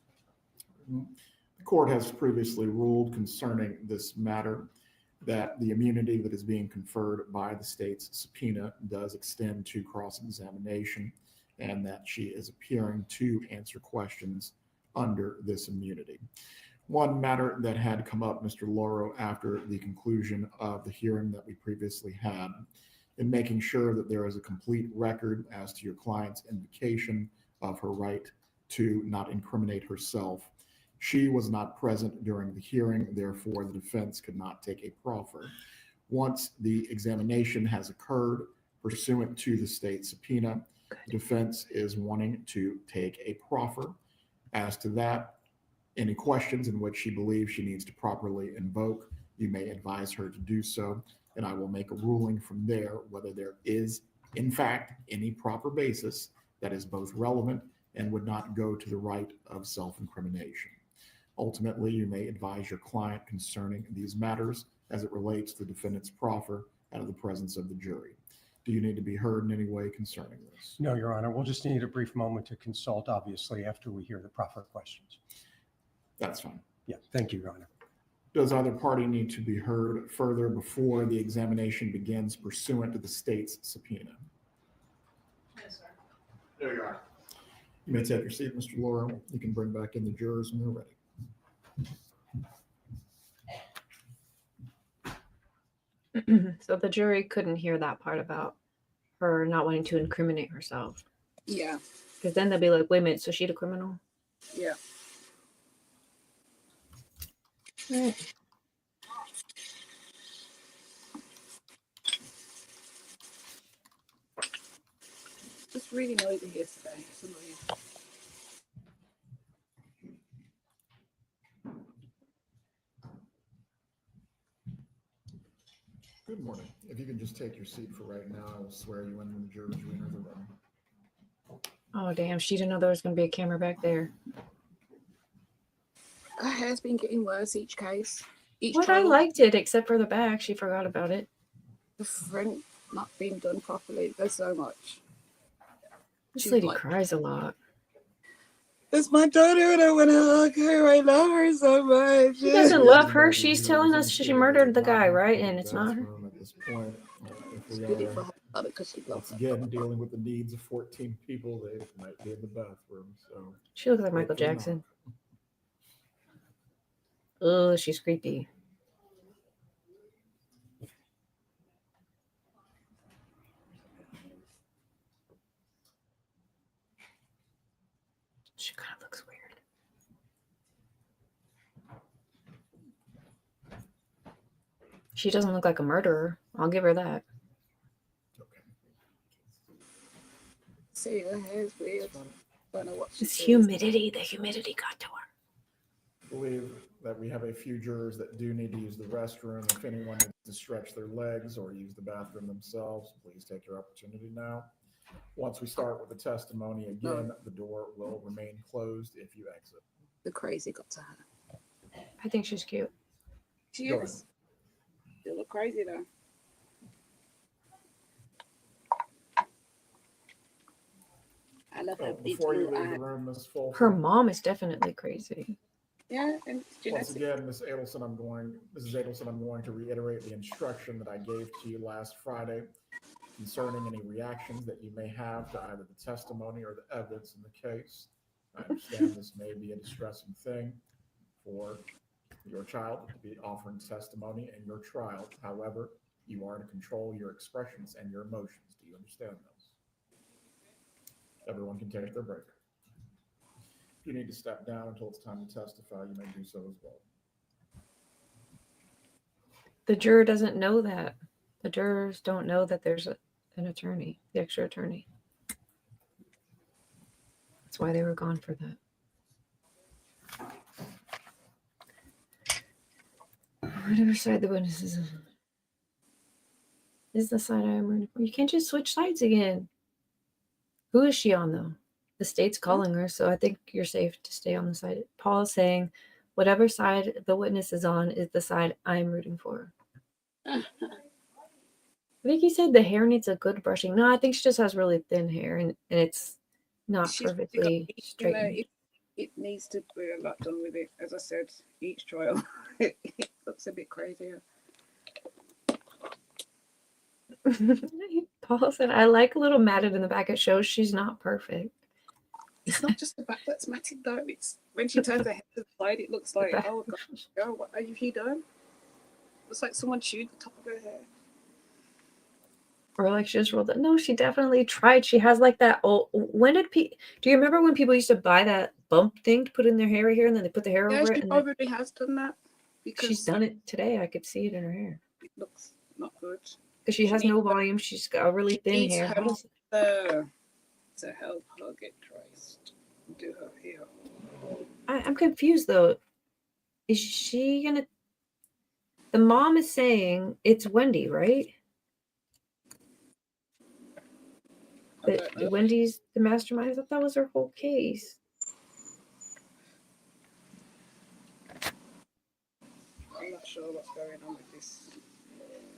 The court has previously ruled concerning this matter that the immunity that is being conferred by the state's subpoena does extend to cross-examination and that she is appearing to answer questions under this immunity. One matter that had come up, Mr. Lauro, after the conclusion of the hearing that we previously had, in making sure that there is a complete record as to your client's invocation of her right to not incriminate herself. She was not present during the hearing, therefore the defense could not take a proffer. Once the examination has occurred pursuant to the state subpoena, the defense is wanting to take a proffer. As to that, Any questions in which she believes she needs to properly invoke, you may advise her to do so, and I will make a ruling from there whether there is, in fact, any proper basis that is both relevant and would not go to the right of self-incrimination. Ultimately, you may advise your client concerning these matters as it relates to the defendant's proffer out of the presence of the jury. Do you need to be heard in any way concerning this? No, Your Honor. We'll just need a brief moment to consult, obviously, after we hear the proper questions. That's fine. Yeah, thank you, Your Honor. Does either party need to be heard further before the examination begins pursuant to the state's subpoena? Yes, sir. There you are. You may take your seat, Mr. Lauro. You can bring back in the jurors when they're ready. So the jury couldn't hear that part about her not wanting to incriminate herself. Yeah, Because then they'll be like, wait a minute, so she's a criminal? yeah. Right. It's really noisy here today. It's annoying. Good morning. If you can just take your seat for right now, I will swear you in when the jurors re-enter the room. Oh, damn. She didn't know there was going to be a camera back there. Her hair's been getting worse each case. Each What? I trial. liked it, except for the back. She forgot about it. The front not being done properly. There's so much. This She's lady like- cries a lot. It's my daughter and I want to hug her. I love her so much. She doesn't love her. She's telling us she murdered the guy, right? And it's not her. At this point, if we Did it for are her because she loves once her. again dealing with the needs of 14 people, they might be in the bathroom. So She looks like Michael hopefully not. Jackson. Oh, she's creepy. She kind of looks weird. She doesn't look like a murderer. I'll give her that. Okay. See, her hair's weird. Don't know what she It's does. humidity. The humidity got to her. I believe that we have a few jurors that do need to use the restroom. If anyone needs to stretch their legs or use the bathroom themselves, please take your opportunity now. Once we start with the testimony, again, the door will remain closed if you exit. The crazy got to her. I think she's cute. She Go is. You look crazy though. I love her Oh, big before you blue leave the eye. room, Ms. Fulton. Her mom is definitely crazy. Yeah, and it's Once genetic. again, Mrs. Adelson, I'm going to reiterate the instruction that I gave to you last Friday concerning any reactions that you may have to either the testimony or the evidence in the case. I understand this may be a distressing thing for your child to be offering testimony in your trial. However, you are to control your expressions and your emotions. Do you understand those? Everyone can take their break. If you need to step down until it's time to testify, you may do so as well. The juror doesn't know that. The jurors don't know that there's an attorney, the extra attorney. That's why they were gone for that. Whatever side the witness is on. This is the side I'm rooting for. You can't just switch sides again. Who is she on, though? The state's calling her, so I think you're safe to stay on the side. Paul is saying, whatever side the witness is on is the side I'm rooting for. I think he said the hair needs a good brushing. No, I think she just has really thin hair, and it's not She's perfectly got- straightened. it needs to be a lot done with it. As I said, each trial it looks a bit crazier. Paul said, I like a little matted in the back. It shows she's not perfect. It's not just the back that's matted though. It's when she turns her head to the side, it looks like, back. oh gosh, oh, what have you done? Looks like someone chewed the top of her hair. Or like she just rolled it. No, she definitely tried. She has like that old. When did do you remember when people used to buy that bump thing to put in their hair right here, and then they put the hair Yeah, over she it? And then probably has done that because she's done it today. I could see it in her hair it looks not good. because she has no volume. She's got a really thin needs hair. help. To help her get traced, do her hair. I'm confused though. Is she gonna? The mom is saying it's Wendy, right? That Wendy's the mastermind. I thought that was her whole case. I'm not sure what's going on with this.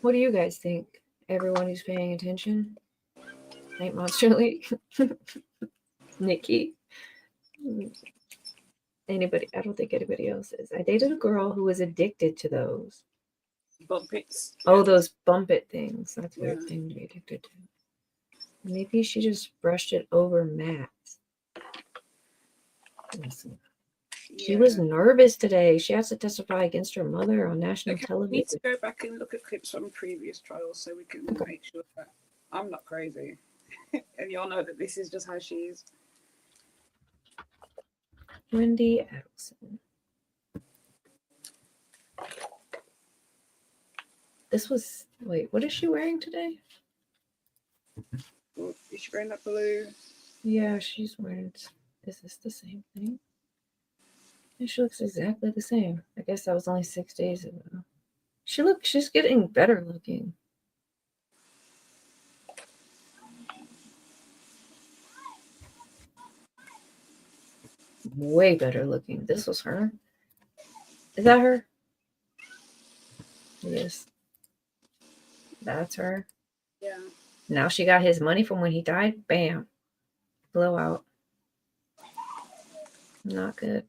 What do you guys think? Everyone who's paying attention? Night Monster League? Nikki? Anybody? I don't think anybody else is. I dated a girl who was addicted to those. Bump it's. Oh, those bump it things. That's a weird Yeah. thing to be addicted to. Maybe she just brushed it over Matt. Listen. She was nervous today. She has to testify against her mother on national We television. need to go back and look at clips from previous trials so we can make sure that I'm not crazy. And y'all know that this is just how she is. Wendy Adelson. This was, wait, what is she wearing today? Is she wearing that blue? Yeah, she's wearing, is this the same thing? Yeah, she looks exactly the same. I guess that was only 6 days ago. She's getting better looking. Way better looking. This was her. Is that her? Yes. That's her. Yeah. Now she got his money from when he died. Bam. Blowout. Not good.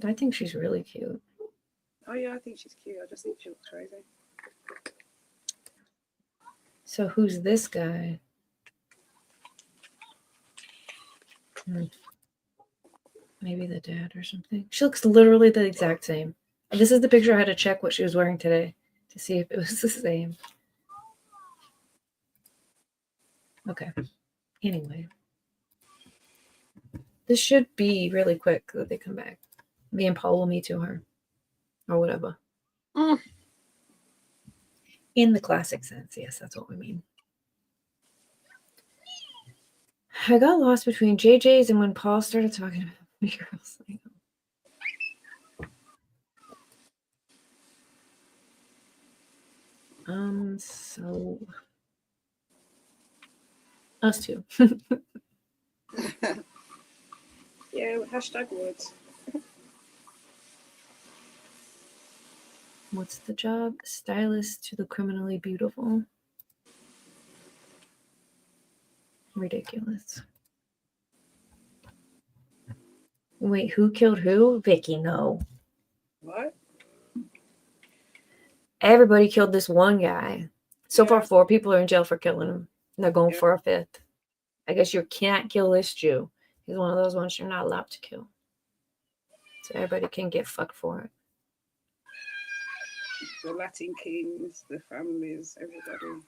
I think she's really cute. Oh yeah, I think she's cute. I just think she looks crazy. So who's this guy? Maybe the dad or something. She looks literally the exact same. This is the picture I had to check what she was wearing today to see if it was the same. Okay. Anyway. This should be really quick that they come back. Me and Paul will meet to her. Or whatever. In the classic sense. Yes, that's what we mean. I got lost between JJ's and when Paul started talking about me girls. So us two. Yeah, hashtag words. What's the job? Stylist to the criminally beautiful. Ridiculous. Wait, who killed who? Vicky, no. What? Everybody killed this one guy. So Yeah. far, 4 people are in jail for killing him. And they're going Yeah. for a 5th. I guess you can't kill this Jew. He's one of those ones you're not allowed to kill. So everybody can get fucked for it. The Latin kings, the families, everybody.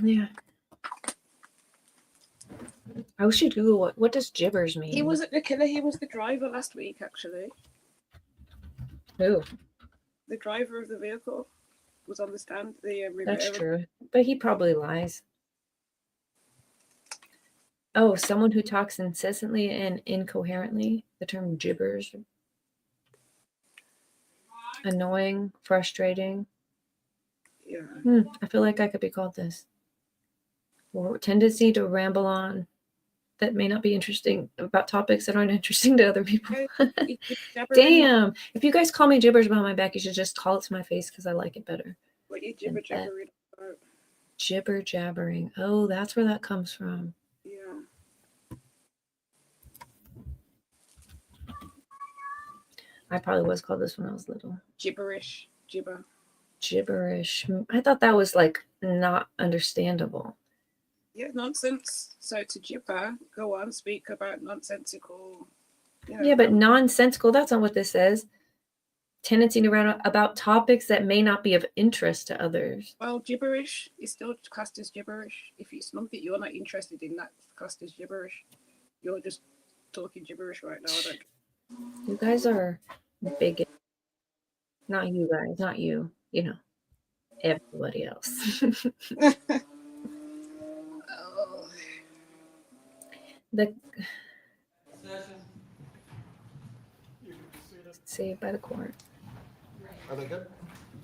Yeah. I should Google what does gibbers mean? He wasn't the killer, he was the driver last week, actually. Who? The driver of the vehicle was on the stand. That's true. But he probably lies. Oh, someone who talks incessantly and incoherently. The term gibbers. Annoying, frustrating. Yeah. I feel like I could be called this. Or tendency to ramble on that may not be interesting about topics that aren't interesting to other people. Damn. If you guys call me gibbers behind my back, you should just call it to my face because I like it better. What you jibber jabbering about? Jibber jabbering. Oh, that's where that comes from. Yeah. I probably was called this when I was little. Gibberish. Gibber. Gibberish. I thought that was like not understandable. Yeah, nonsense. So to gibber, go on, speak about nonsensical. Yeah, but nonsensical, that's not what this says. Tendency to rant about topics that may not be of interest to others. Well, gibberish is still classed as gibberish. If it's something you're not interested in, that's classed as gibberish. You're just talking gibberish right now. You guys are big. Not you guys, not you. You know. everybody else. Oh, The saved by the court. Are they good?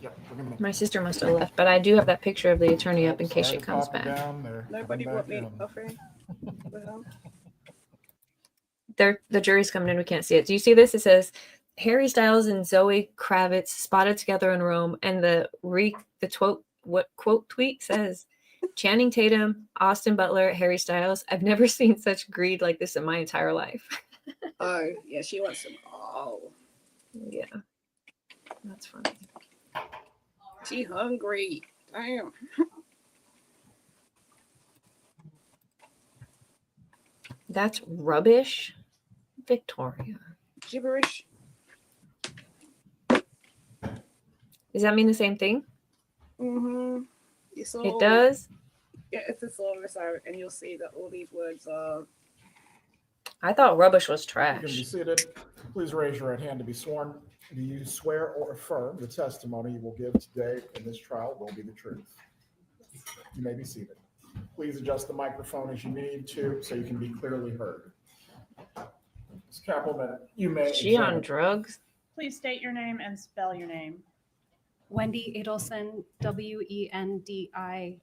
Yep. We're gonna My sister must have left, but I do have that picture of the attorney up in case she slide the comes copy back. down there. nobody Come brought back me in. coffee. Well, The jury's coming in. We can't see it. Do you see this? It says Harry Styles and Zoe Kravitz spotted together in Rome, and the quote tweet says, Channing Tatum, Austin Butler, Harry Styles. I've never seen such greed like this in my entire life. oh, yeah, she wants some. Oh, Yeah, that's funny. she hungry. Damn. That's rubbish, Victoria. Gibberish. Does that mean the same thing? Mm-hmm. It does. Yeah, it's a service, and you'll see that all these words are. I thought rubbish was You can be trash. seated. Please raise your right hand to be sworn. Do you swear or affirm the testimony you will give today in this trial will be the truth? You may be seated. Please adjust the microphone as you need to so you can be clearly heard. Ms. Kappelman, you may. Is she on examine- drugs? Please state your name and spell your name. Wendy Adelson, WendyAdelson.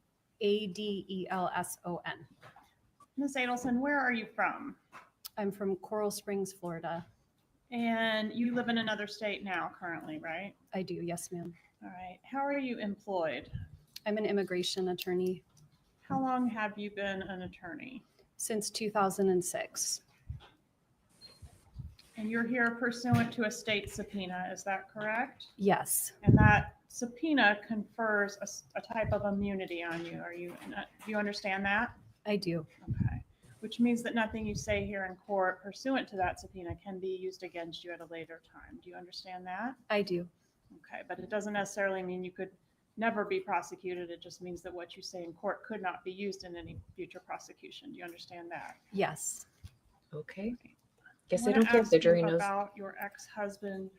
Ms. Adelson, where are you from? I'm from Coral Springs, Florida. And you live in another state now currently, right? I do, yes, ma'am. All right. How are you employed? I'm an immigration attorney How long have you been an attorney? since 2006. And you're here pursuant to a state subpoena, is that correct? Yes, And that subpoena confers a type of immunity on you. Do you understand that? I do. Okay. Which means that nothing you say here in court pursuant to that subpoena can be used against you at a later time. Do you understand that? I do. Okay, but it doesn't necessarily mean you could never be prosecuted. It just means that what you say in court could not be used in any future prosecution. Do you understand that? Yes. Okay. Guess I I don't wanna care if the ask jury you knows. about your ex-husband,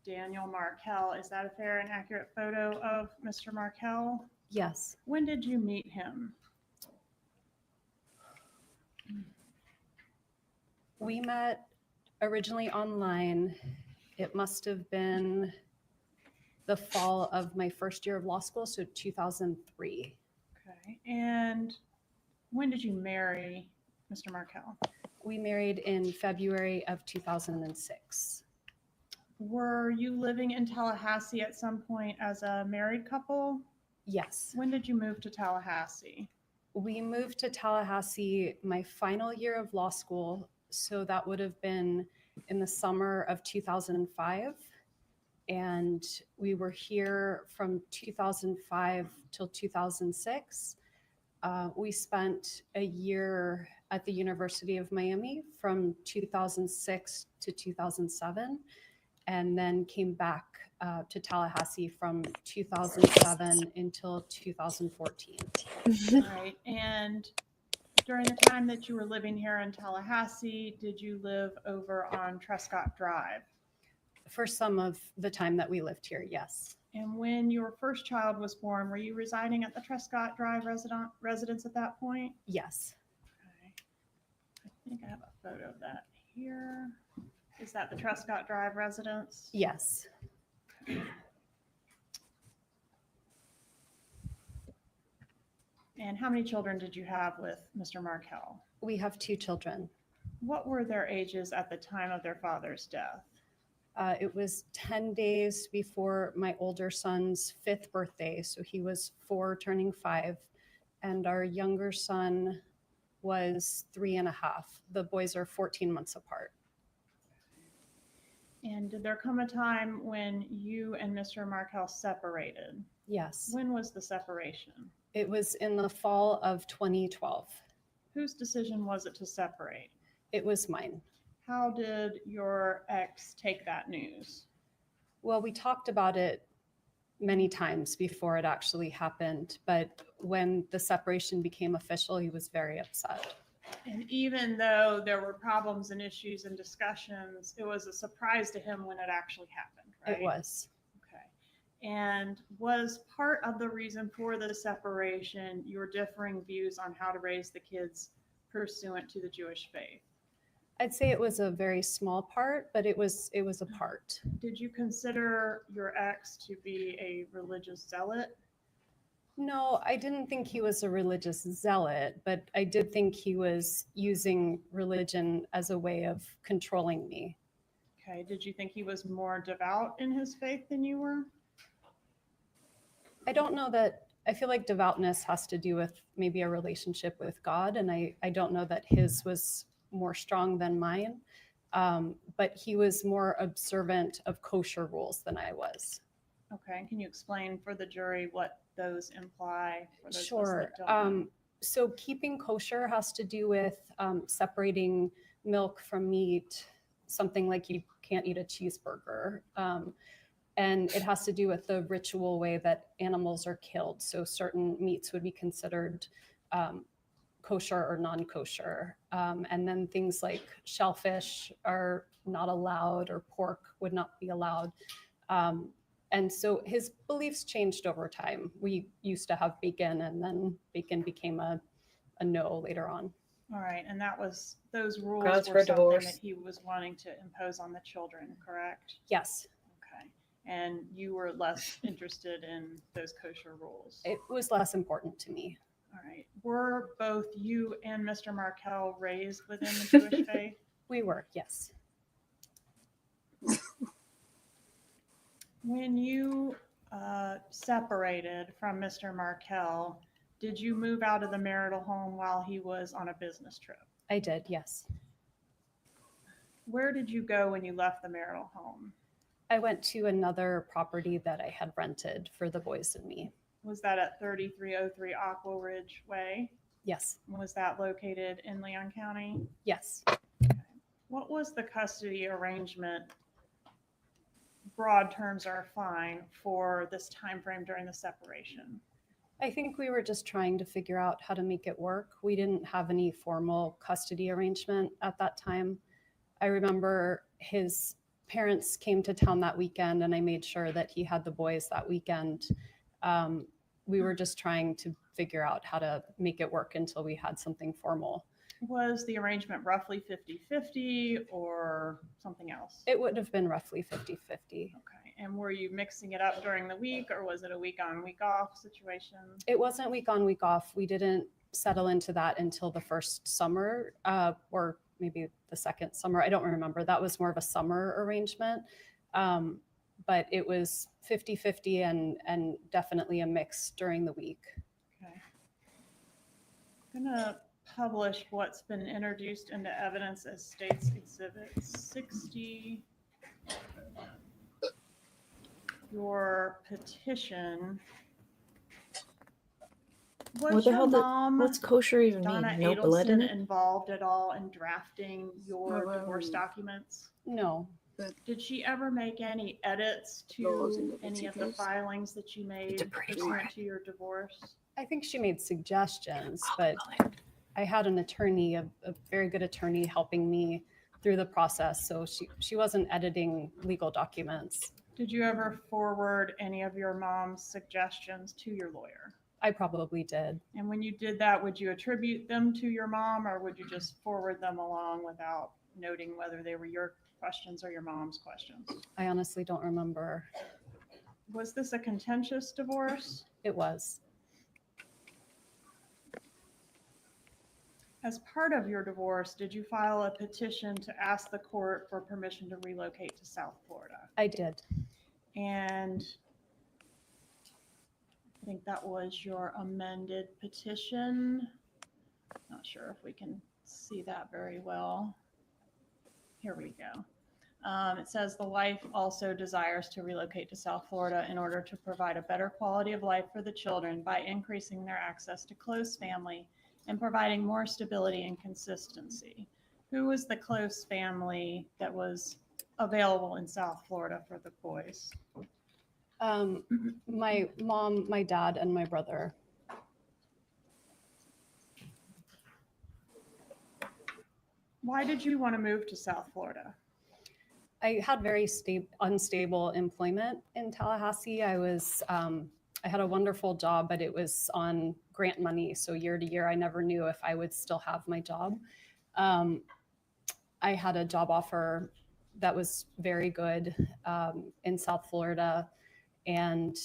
Daniel Markell. Is that a fair and accurate photo of Mr. Markell? Yes. When did you meet him? We met originally online. It must have been the fall of my first year of law school, so 2003. Okay, and when did you marry Mr. Markell? We married in February of 2006. Were you living in Tallahassee at some point as a married couple? Yes. When did you move to Tallahassee? We moved to Tallahassee my final year of law school. So that would have been in the summer of 2005. And we were here from 2005 till 2006. We spent a year at the University of Miami from 2006 to 2007, and then came back to Tallahassee from 2007 until 2014. Right, and during the time that you were living here in Tallahassee, did you live over on Trescott Drive? For some of the time that we lived here, yes. And when your first child was born, were you residing at the Trescott Drive residence at that point? Yes. Okay. I think I have a photo of that here. Is that the Trescott Drive residence? Yes. And how many children did you have with Mr. Markell? We have 2 children. What were their ages at the time of their father's death? It was 10 days before my older son's 5th birthday. So he was 4 turning 5. And our younger son was 3.5. The boys are 14 months apart. And did there come a time when you and Mr. Markell separated? Yes. When was the separation? It was in the fall of 2012. Whose decision was it to separate? It was mine. How did your ex take that news? Well, we talked about it many times before it actually happened, but when the separation became official, he was very upset. And even though there were problems and issues and discussions, it was a surprise to him when it actually happened, right? It was. Okay. And was part of the reason for the separation your differing views on how to raise the kids pursuant to the Jewish faith? I'd say it was a very small part, but it was a part. Did you consider your ex to be a religious zealot? No, I didn't think he was a religious zealot, but I did think he was using religion as a way of controlling me. Okay. Did you think he was more devout in his faith than you were? I don't know that. I feel like devoutness has to do with maybe a relationship with God, and I don't know that his was more strong than mine, but he was more observant of kosher rules than I was. Okay. Can you explain for the jury what those imply? For those of us Sure. that don't know? So keeping kosher has to do with separating milk from meat, something like you can't eat a cheeseburger. And it has to do with the ritual way that animals are killed. So certain meats would be considered kosher or non-kosher. And then things like shellfish are not allowed, or pork would not be allowed. And so his beliefs changed over time. We used to have bacon, and then bacon became a no later on. All right. And those rules Grounds were for something divorce. that he was wanting to impose on the children, correct? Yes, Okay. And you were less interested in those kosher rules. it was less important to me. All right. Were both you and Mr. Markel raised within the Jewish faith? We were, yes. When you separated from Mr. Markel, did you move out of the marital home while he was on a business trip? I did, yes. Where did you go when you left the marital home? I went to another property that I had rented for the boys and me. Was that at 3303 Aqua Ridge Way? Yes, Was that located in Leon County? yes. What was the custody arrangement? Broad terms are fine for this time frame during the separation. I think we were just trying to figure out how to make it work. We didn't have any formal custody arrangement at that time. I remember his parents came to town that weekend, and I made sure that he had the boys that weekend. We were just trying to figure out how to make it work until we had something formal. Was the arrangement roughly 50-50 or something else? It would have been roughly 50-50. Okay. And were you mixing it up during the week, or was it a week on, week off situation? It wasn't week on, week off. We didn't settle into that until the first summer, or maybe the second summer. I don't remember. That was more of a summer arrangement. But it was 50-50 and definitely a mix during the week. Okay. I'm gonna publish what's been introduced into evidence as State's Exhibit 60. Your petition. What Was the your hell mom, What's kosher even Donna mean? No blood in Adelson, it? involved at all in drafting your No, divorce documents? No, Did she ever make any edits Laws in to the any of the Leviticus. filings that you It's a made pretty pursuant word. to your divorce? I think she made suggestions, but I had an attorney, a very good attorney, helping me through the process. So she wasn't editing legal documents. Did you ever forward any of your mom's suggestions to your lawyer? I probably did. And when you did that, would you attribute them to your mom, or would you just forward them along without noting whether they were your questions or your mom's questions? I honestly don't remember. Was this a contentious divorce? It was. As part of your divorce, did you file a petition to ask the court for permission to relocate to South Florida? I did. And I think that was your amended petition. Not sure if we can see that very well. Here we go. It says the wife also desires to relocate to South Florida in order to provide a better quality of life for the children by increasing their access to close family and providing more stability and consistency. Who was the close family that was available in South Florida for the boys? My mom, my dad, and my brother. Why did you want to move to South Florida? I had very unstable employment in Tallahassee. I had a wonderful job, but it was on grant money. So year to year, I never knew if I would still have my job. I had a job offer that was very good in South Florida. And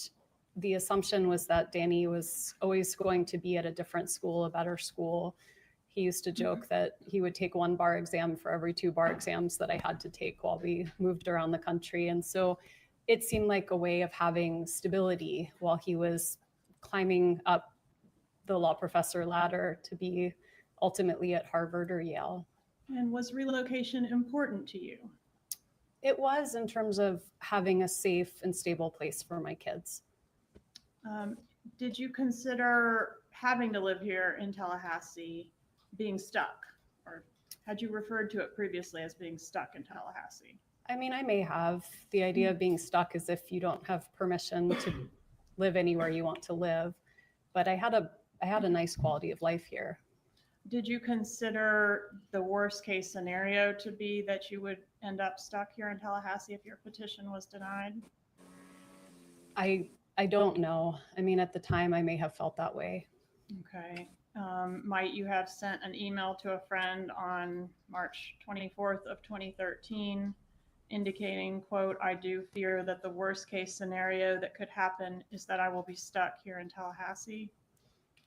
the assumption was that Danny was always going to be at a different school, a better school. He used to joke that he would take one bar exam for every 2 bar exams that I had to take while we moved around the country. And so it seemed like a way of having stability while he was climbing up the law professor ladder to be ultimately at Harvard or Yale. And was relocation important to you? It was, in terms of having a safe and stable place for my kids. Did you consider having to live here in Tallahassee being stuck? Or had you referred to it previously as being stuck in Tallahassee? I mean, I may have. The idea of being stuck is if you don't have permission to live anywhere you want to live. But I had a nice quality of life here. Did you consider the worst case scenario to be that you would end up stuck here in Tallahassee if your petition was denied? I don't know. I mean, at the time, I may have felt that way. Okay. Might you have sent an email to a friend on March 24th of 2013 indicating, quote, "I do fear that the worst case scenario that could happen is that I will be stuck here in Tallahassee"?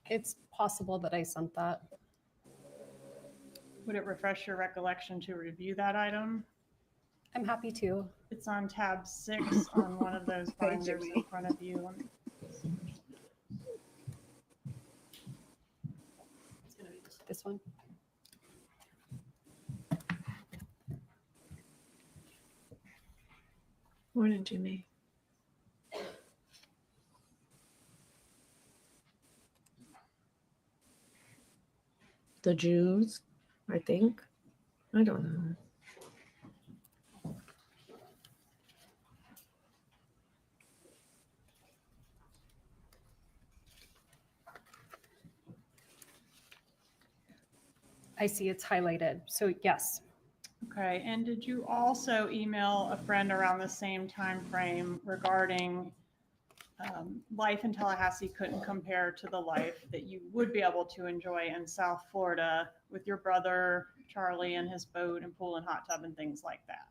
It's possible that I sent that. Would it refresh your recollection to review that item? I'm happy to. It's on tab 6 on one of those binders in front of you. It's going to be This one. Morning, Jimmy. The Jews, I think. I don't know. I see it's highlighted. So yes. Okay, and did you also email a friend around the same time frame regarding life in Tallahassee couldn't compare to the life that you would be able to enjoy in South Florida with your brother, Charlie, and his boat and pool and hot tub and things like that?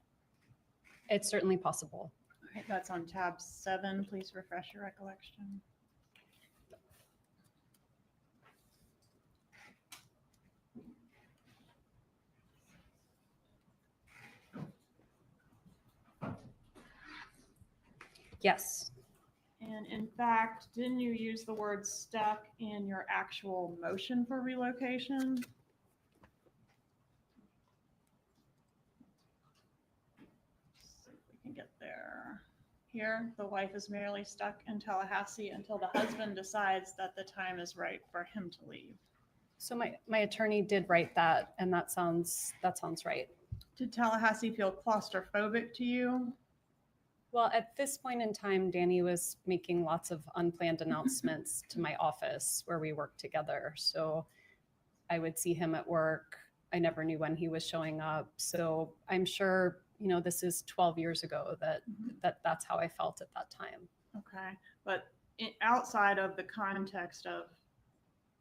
It's certainly possible. Okay, that's on tab 7. Please refresh your recollection. Yes. And in fact, didn't you use the word stuck in your actual motion for relocation? Let's see if we can get there. Here, the wife is merely stuck in Tallahassee until the husband decides that the time is right for him to leave. So my attorney did write that, and that sounds right. Did Tallahassee feel claustrophobic to you? Well, at this point in time, Danny was making lots of unplanned announcements to my office where we worked together. So I would see him at work. I never knew when he was showing up. So I'm sure, this is 12 years ago that's how I felt at that time. Okay. But outside of the context of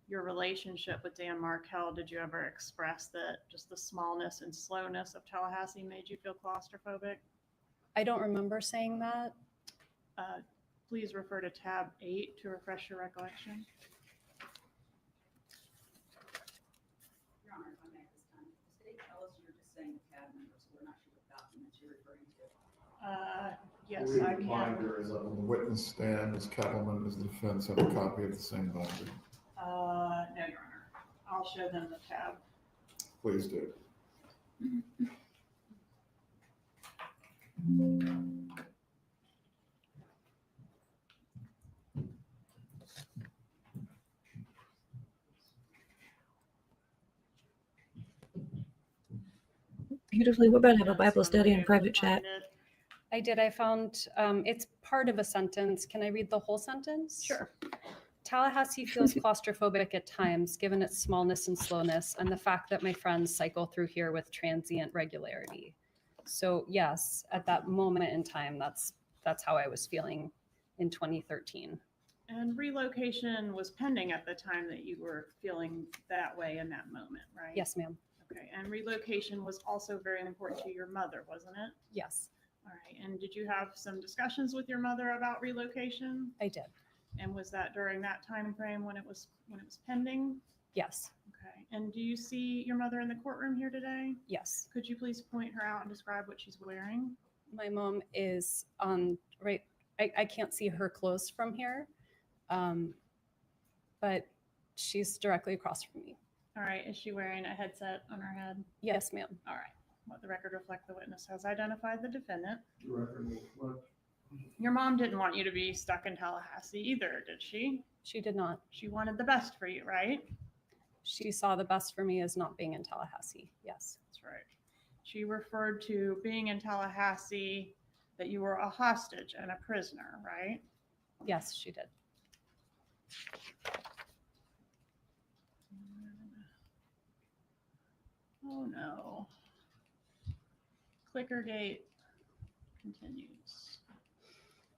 your relationship with Dan Markell, did you ever express that just the smallness and slowness of Tallahassee made you feel claustrophobic? I don't remember saying that. Please refer to tab 8 to refresh your recollection. Your Honor, if I may at this time, does state tell us you're just saying the tab number, so we're not sure what documents you're referring to? Yes, believe I the can. binder is on the witness stand. Ms. Kettleman, as the defense, have a copy of the same binder. No, Your Honor. I'll show them the tab. Please do. Beautifully. We're about to have a Yes, Bible I'm study in able private to chat. find it. I did. I found it's part of a sentence. Can I read the whole sentence? Sure. Tallahassee feels claustrophobic at times, given its smallness and slowness, and the fact that my friends cycle through here with transient regularity. So yes, at that moment in time, that's how I was feeling in 2013. And relocation was pending at the time that you were feeling that way in that moment, right? Yes, ma'am. Okay, and relocation was also very important to your mother, wasn't it? Yes, All right, and did you have some discussions with your mother about relocation? I did. And was that during that time frame when it was pending? Yes, Okay, and do you see your mother in the courtroom here today? yes. Could you please point her out and describe what she's wearing? My mom is on right. I can't see her clothes from here, but she's directly across from me. All right, is she wearing a headset on her head? Yes, ma'am. All right, let the record reflect the witness has identified the defendant. The record will reflect. Your mom didn't want you to be stuck in Tallahassee either, did she? She did not. She wanted the best for you, right? She saw the best for me as not being in Tallahassee. Yes. That's right. She referred to being in Tallahassee that you were a hostage and a prisoner, right? Yes, she did. Oh no. Clickergate continues.